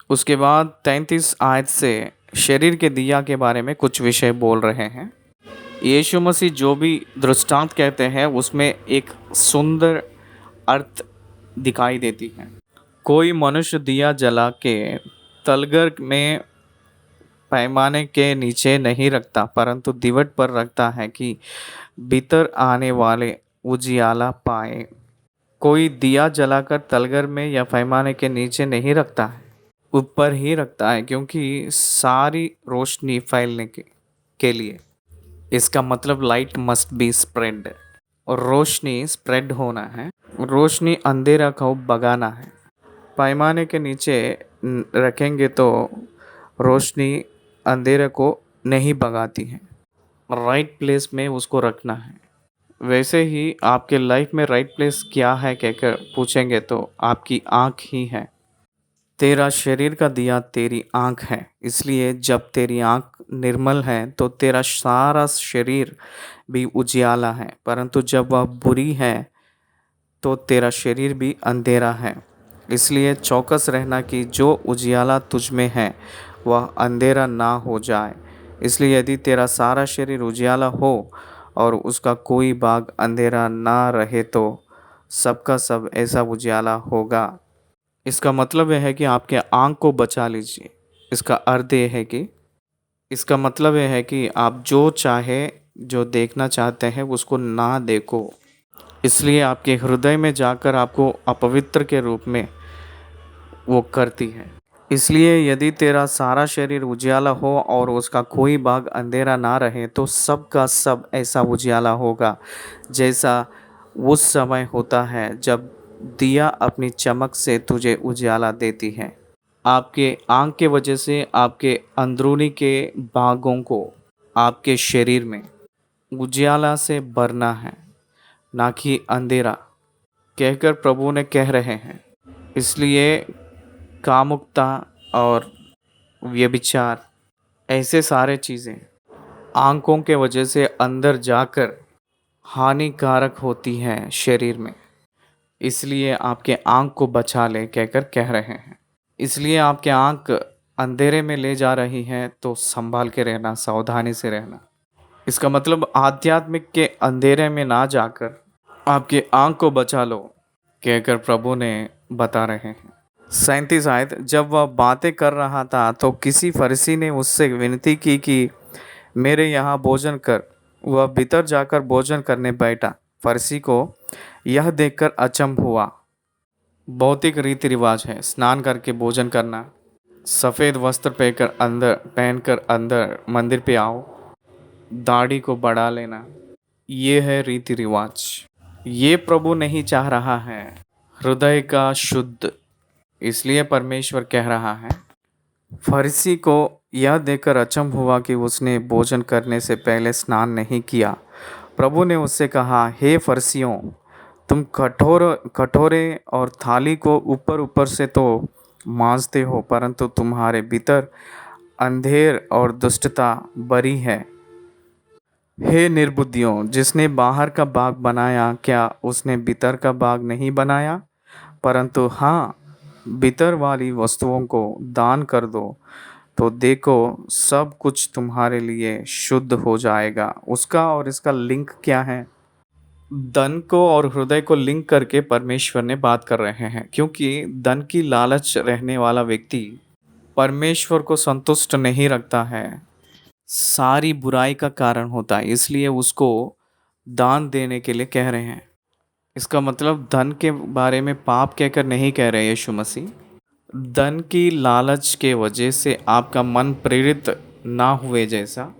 उसके बाद 33 आयत से शरीर के दिया के बारे में कुछ विषय बोल रहे हैं। यीशु मसीह जो भी दृष्टांत कहते हैं उसमें एक सुंदर अर्थ दिखाई देती है। कोई मनुष्य दिया जला के तलगर में पैमाने के नीचे नहीं रखता, परंतु दीवट पर रखता है कि भीतर आने वाले उजियाला पाए। कोई दिया जलाकर तलगर में या पैमाने के नीचे नहीं रखता है, ऊपर ही रखता है, क्योंकि सारी रोशनी फैलने के लिए। इसका मतलब लाइट मस्ट बी स्प्रेड, और रोशनी स्प्रेड होना है। रोशनी अंधेरा को भगाना है। पैमाने के नीचे रखेंगे तो रोशनी अंधेरे को नहीं भगाती है, राइट प्लेस में उसको रखना है। वैसे ही आपके लाइफ में राइट प्लेस क्या है कहकर पूछेंगे तो आपकी आँख ही है। तेरा शरीर का दिया तेरी आँख है, इसलिए जब तेरी आँख निर्मल है तो तेरा सारा शरीर भी उजियाला है, परंतु जब वह बुरी है तो तेरा शरीर भी अंधेरा है। इसलिए चौकस रहना कि जो उजियाला तुझ में है वह अंधेरा ना हो जाए। इसलिए यदि तेरा सारा शरीर उजियाला हो और उसका कोई भाग अंधेरा ना रहे तो सबका सब ऐसा उजियाला होगा। इसका मतलब यह है कि आपके आँख को बचा लीजिए। इसका मतलब यह है कि आप जो चाहे, जो देखना चाहते हैं उसको ना देखो। इसलिए आपके हृदय में जाकर आपको अपवित्र के रूप में वो करती है। इसलिए यदि तेरा सारा शरीर उजियाला हो और उसका कोई भाग अंधेरा ना रहे तो सब का सब ऐसा उजियाला होगा जैसा उस समय होता है जब दिया अपनी चमक से तुझे उजियाला देती है। आपके आँख के वजह से आपके अंदरूनी के भागों को आपके शरीर में उजियाला से भरना है, ना कि अंधेरा, कहकर प्रभु ने कह रहे हैं। इसलिए कामुकता और व्यभिचार ऐसे सारे चीज़ें आँखों के वजह से अंदर जाकर हानिकारक होती हैं शरीर में। इसलिए आपके आँख को बचा ले कहकर कह रहे हैं। इसलिए आपके आँख अंधेरे में ले जा रही हैं तो संभाल के रहना, सावधानी से रहना। इसका मतलब आध्यात्मिक के अंधेरे में ना जाकर आपके आँख को बचा लो कहकर प्रभु ने बता रहे हैं। 37 आयत, जब वह बातें कर रहा था तो किसी फरीसी ने उससे विनती की कि मेरे यहाँ भोजन कर। वह भीतर जाकर भोजन करने बैठा। फरीसी को यह देखकर अचंभ हुआ। भौतिक रीति रिवाज है स्नान करके भोजन करना, सफ़ेद वस्त्र पहनकर अंदर मंदिर पे आओ, दाढ़ी को बढ़ा लेना, ये है रीति रिवाज। ये प्रभु नहीं चाह रहा है, हृदय का शुद्ध। इसलिए परमेश्वर कह रहा है। फरीसी को यह देखकर अचंभ हुआ कि उसने भोजन करने से पहले स्नान नहीं किया। प्रभु ने उससे कहा, हे फरीसियों, तुम कटोरे और थाली को ऊपर ऊपर से तो मांजते हो, परंतु तुम्हारे भीतर अंधेर और दुष्टता भरी है। हे निर्बुद्धियों, जिसने बाहर का बाग बनाया, क्या उसने भीतर का बाग नहीं बनाया? परंतु हाँ, भीतर वाली वस्तुओं को दान कर दो, तो देखो सब कुछ तुम्हारे लिए शुद्ध हो जाएगा। उसका और इसका लिंक क्या है? धन को और हृदय को लिंक करके परमेश्वर ने बात कर रहे हैं, क्योंकि धन की लालच रहने वाला व्यक्ति परमेश्वर को संतुष्ट नहीं रखता है, सारी बुराई का कारण होता है। इसलिए उसको दान देने के लिए कह रहे हैं। इसका मतलब धन के बारे में पाप कहकर नहीं कह रहे यीशु मसीह। धन की लालच के वजह से आपका मन प्रेरित ना हुए जैसा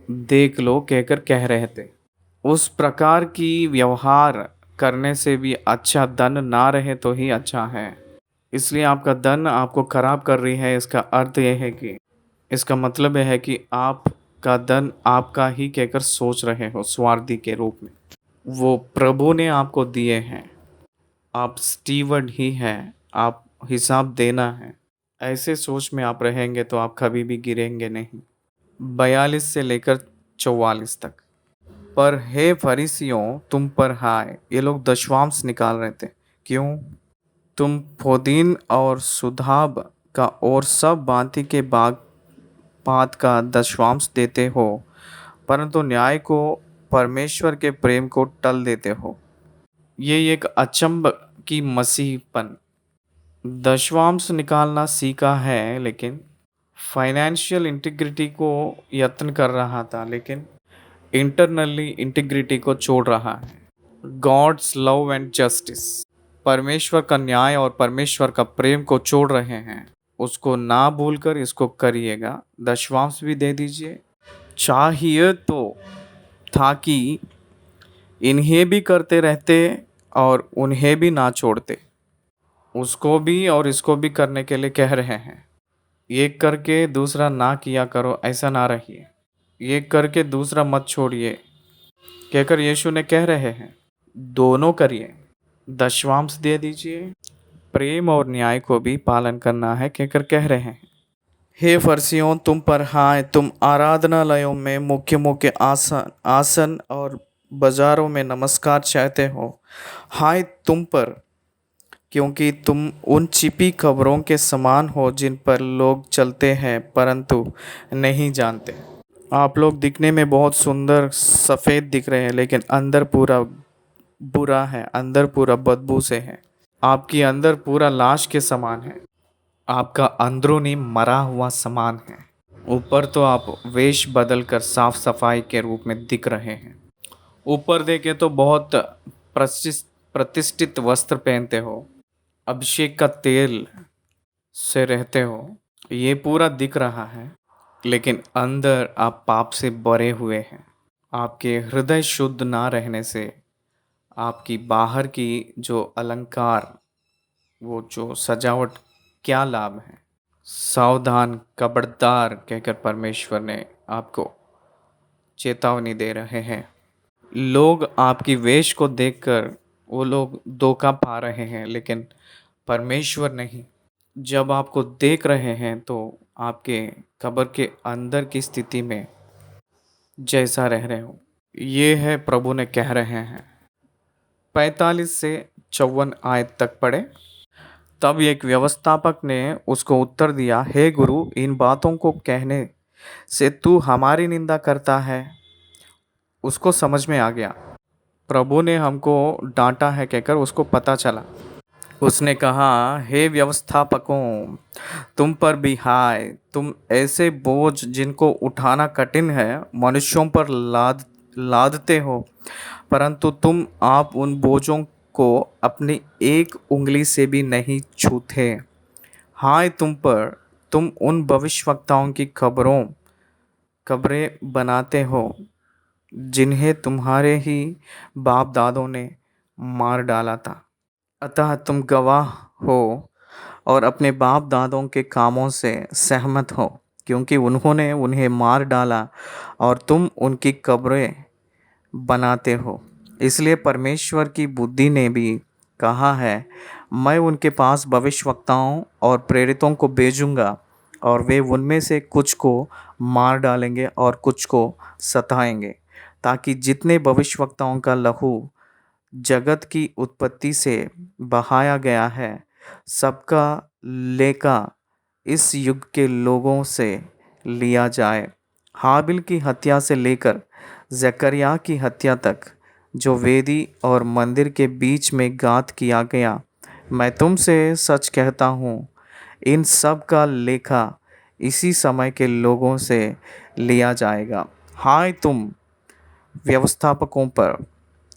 देख लो कहकर कह रहे थे। उस प्रकार की व्यवहार करने से भी अच्छा धन ना रहे तो ही अच्छा है। इसलिए आपका धन आपको खराब कर रही है। इसका अर्थ यह है कि इसका मतलब यह है कि आपका धन आपका ही कहकर सोच रहे हो स्वार्थी के रूप में। वो प्रभु ने आपको दिए हैं, आप स्टीवर्ड ही हैं, आप हिसाब देना है। ऐसे सोच में आप रहेंगे तो आप कभी भी गिरेंगे नहीं। 42 से लेकर 44 तक। पर हे फरीसियों, तुम पर हाय, ये लोग दशवांश निकाल रहे थे। क्यों? तुम फोदीन और सुधाब का और सब भांति के पात का दशवांश देते हो, परंतु न्याय को, परमेश्वर के प्रेम को टल देते हो। ये एक अचंभ की मसीहपन दशवांश निकालना सीखा है, लेकिन फाइनेंशियल इंटीग्रिटी को यत्न कर रहा था, लेकिन इंटरनली इंटीग्रिटी को छोड़ रहा है। गॉड्स लव एंड जस्टिस, परमेश्वर का न्याय और परमेश्वर का प्रेम को छोड़ रहे हैं। उसको ना भूलकर इसको करिएगा। दशवांश भी दे दीजिए। चाहिए तो ताकि इन्हें भी करते रहते और उन्हें भी ना छोड़ते। उसको भी और इसको भी करने के लिए कह रहे हैं। एक करके दूसरा ना किया करो, ऐसा ना रहिए। एक करके दूसरा मत छोड़िए कहकर यीशु ने कह रहे हैं। दोनों करिए। दशवांश दे दीजिए। प्रेम और न्याय को भी पालन करना है कहकर कह रहे हैं। हे फरसियों, तुम पर हाय, तुम आराधनालयों में मुख्य मुख्य आसन आसन और बाजारों में नमस्कार चाहते हो। हाय तुम पर, क्योंकि तुम उन छिपी खबरों के समान हो जिन पर लोग चलते हैं परंतु नहीं जानते। आप लोग दिखने में बहुत सुंदर सफ़ेद दिख रहे हैं, लेकिन अंदर पूरा बुरा है, अंदर पूरा बदबू से है। आपकी अंदर पूरा लाश के समान है। आपका अंदरूनी मरा हुआ समान है। ऊपर तो आप वेश बदल कर साफ सफाई के रूप में दिख रहे हैं। ऊपर देखे तो बहुत प्रतिष्ठित वस्त्र पहनते हो, अभिषेक का तेल से रहते हो, ये पूरा दिख रहा है, लेकिन अंदर आप पाप से भरे हुए हैं। आपके हृदय शुद्ध ना रहने से आपकी बाहर की जो अलंकार, वो जो सजावट, क्या लाभ है। सावधान, खबरदार कहकर परमेश्वर ने आपको चेतावनी दे रहे हैं। लोग आपकी वेश को देखकर वो लोग धोखा पा रहे हैं, लेकिन परमेश्वर नहीं। जब आपको देख रहे हैं तो आपके कब्र के अंदर की स्थिति में जैसा रह रहे हो, ये है प्रभु ने कह रहे हैं। 45 से 54 आयत तक पढ़े। तब एक व्यवस्थापक ने उसको उत्तर दिया, हे गुरु, इन बातों को कहने से तू हमारी निंदा करता है। उसको समझ में आ गया प्रभु ने हमको डांटा है कहकर उसको पता चला। उसने कहा, हे व्यवस्थापकों, तुम पर भी हाय, तुम ऐसे बोझ जिनको उठाना कठिन है मनुष्यों पर लादते हो, परंतु तुम आप उन बोझों को अपनी एक उंगली से भी नहीं छूते। हाय तुम पर, तुम उन भविष्यवक्ताओं की खबरें बनाते हो जिन्हें तुम्हारे ही बाप दादों ने मार डाला था। अतः तुम गवाह हो और अपने बाप दादों के कामों से सहमत हो, क्योंकि उन्होंने उन्हें मार डाला और तुम उनकी कब्रें बनाते हो। इसलिए परमेश्वर की बुद्धि ने भी कहा है, मैं उनके पास भविष्यवक्ताओं और प्रेरितों को भेजूंगा और वे उनमें से कुछ को मार डालेंगे और कुछ को सताएंगे, ताकि जितने भविष्यवक्ताओं का लहू जगत की उत्पत्ति से बहाया गया है, सबका लेखा इस युग के लोगों से लिया जाए। हाबिल की हत्या से लेकर जकरिया की हत्या तक, जो वेदी और मंदिर के बीच में गात किया गया, मैं तुमसे सच कहता हूँ, इन सब का लेखा इसी समय के लोगों से लिया जाएगा। हाय तुम व्यवस्थापकों पर,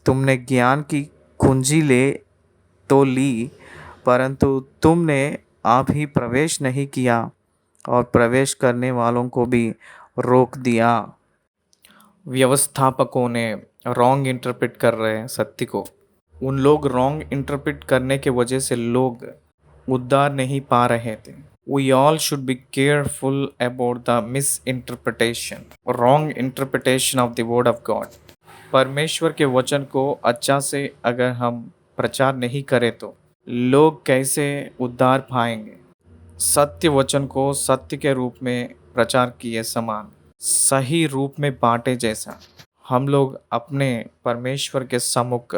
तुमने ज्ञान की कुंजी ले तो ली, परंतु तुमने आप ही प्रवेश नहीं किया और प्रवेश करने वालों को भी रोक दिया। व्यवस्थापकों ने रॉन्ग इंटरप्रेट कर रहे हैं सत्य को। उन लोग रॉन्ग इंटरप्रेट करने के वजह से लोग उद्धार नहीं पा रहे थे। We all should be careful about the misinterpretation, wrong interpretation of the word of God. परमेश्वर के वचन को अच्छा से अगर हम प्रचार नहीं करें तो लोग कैसे उद्धार पाएंगे। सत्य वचन को सत्य के रूप में प्रचार किए समान, सही रूप में बांटे जैसा हम लोग अपने परमेश्वर के सम्मुख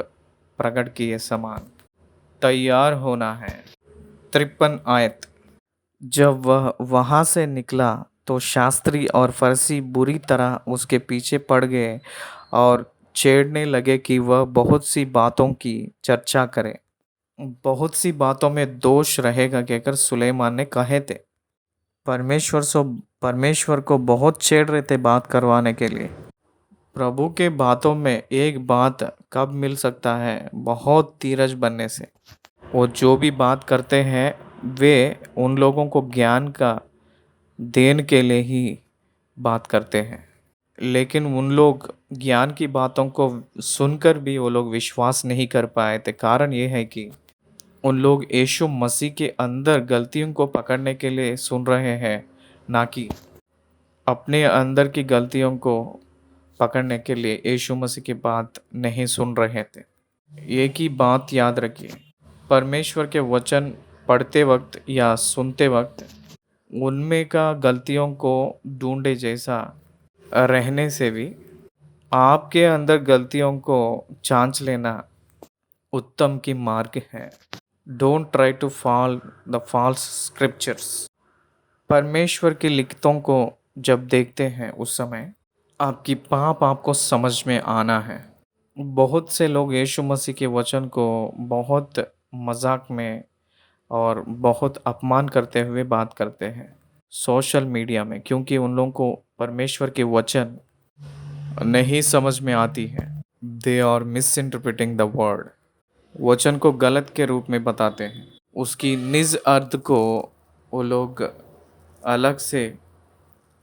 प्रकट किए समान तैयार होना है। 53 आयत। जब वह वहाँ से निकला तो शास्त्री और फरीसी बुरी तरह उसके पीछे पड़ गए और छेड़ने लगे कि वह बहुत सी बातों की चर्चा करे। बहुत सी बातों में दोष रहेगा कहकर सुलेमान ने कहे थे। परमेश्वर सो परमेश्वर को बहुत छेड़ रहे थे बात करवाने के लिए। प्रभु के बातों में एक बात कब मिल सकता है? बहुत धीरज बनने से। वो जो भी बात करते हैं वे उन लोगों को ज्ञान का देन के लिए ही बात करते हैं, लेकिन उन लोग ज्ञान की बातों को सुनकर भी वो लोग विश्वास नहीं कर पाए थे। कारण ये है कि उन लोग यीशु मसीह के अंदर गलतियों को पकड़ने के लिए सुन रहे हैं, ना कि अपने अंदर की गलतियों को पकड़ने के लिए यीशु मसीह की बात नहीं सुन रहे थे। एक ही बात याद रखिए, परमेश्वर के वचन पढ़ते वक्त या सुनते वक्त उनमें का गलतियों को ढूंढे जैसा रहने से भी आपके अंदर गलतियों को जांच लेना उत्तम की मार्ग है। Don't try to fall the false scriptures. परमेश्वर की लिखतों को जब देखते हैं उस समय आपकी पाप आपको समझ में आना है। बहुत से लोग यीशु मसीह के वचन को बहुत मजाक में और बहुत अपमान करते हुए बात करते हैं सोशल मीडिया में, क्योंकि उन लोगों को परमेश्वर के वचन नहीं समझ में आती है। They are misinterpreting the word. वचन को गलत के रूप में बताते हैं, उसकी निज अर्थ को वो लोग अलग से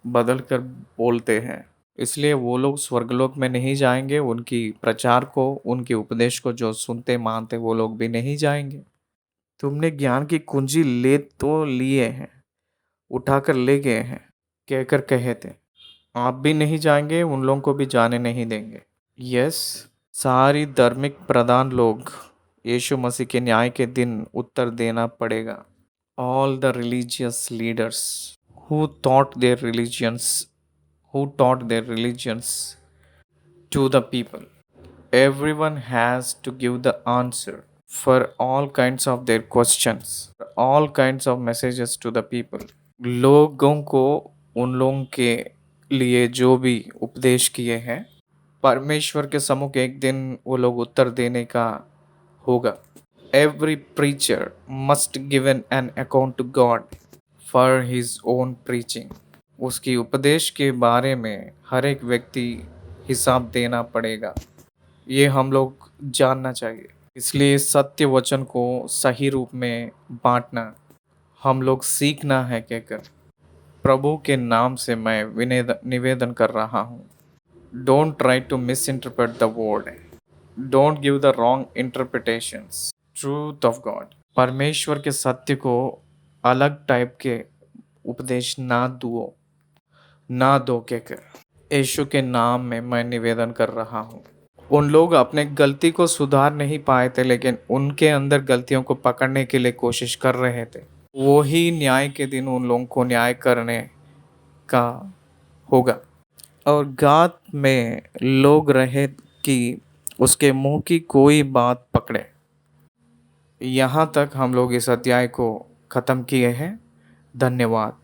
बदल कर बोलते हैं। इसलिए वो लोग स्वर्गलोक में नहीं जाएंगे, उनकी प्रचार को, उनके उपदेश को जो सुनते मानते वो लोग भी नहीं जाएंगे। तुमने ज्ञान की कुंजी ले तो लिए हैं, उठाकर ले गए हैं कहकर कहे थे, आप भी नहीं जाएंगे, उन लोगों को भी जाने नहीं देंगे। यस, सारी धार्मिक प्रधान लोग यीशु मसीह के न्याय के दिन उत्तर देना पड़ेगा। All the religious leaders who taught their religions who taught their religions to the people, everyone has to give the answer for all kinds of their questions, all kinds of messages to the people। लोगों को उन लोगों के लिए जो भी उपदेश किए हैं परमेश्वर के सम्मुख एक दिन वो लोग उत्तर देने का होगा। Every preacher must given an account to God for his own preaching. उसकी उपदेश के बारे में हर एक व्यक्ति हिसाब देना पड़ेगा, ये हम लोग जानना चाहिए। इसलिए सत्य वचन को सही रूप में बांटना हम लोग सीखना है कहकर प्रभु के नाम से मैं निवेदन कर रहा हूँ। Don't try to misinterpret the word, don't give the wrong interpretations truth of God. परमेश्वर के सत्य को अलग टाइप के उपदेश ना दो कहकर यीशु के नाम में मैं निवेदन कर रहा हूँ। उन लोग अपने गलती को सुधार नहीं पाए थे, लेकिन उनके अंदर गलतियों को पकड़ने के लिए कोशिश कर रहे थे। वो ही न्याय के दिन उन लोगों को न्याय करने का होगा। और गात में लोग रहे कि उसके मुंह की कोई बात पकड़े। यहाँ तक हम लोग इस अध्याय को ख़त्म किए हैं। धन्यवाद।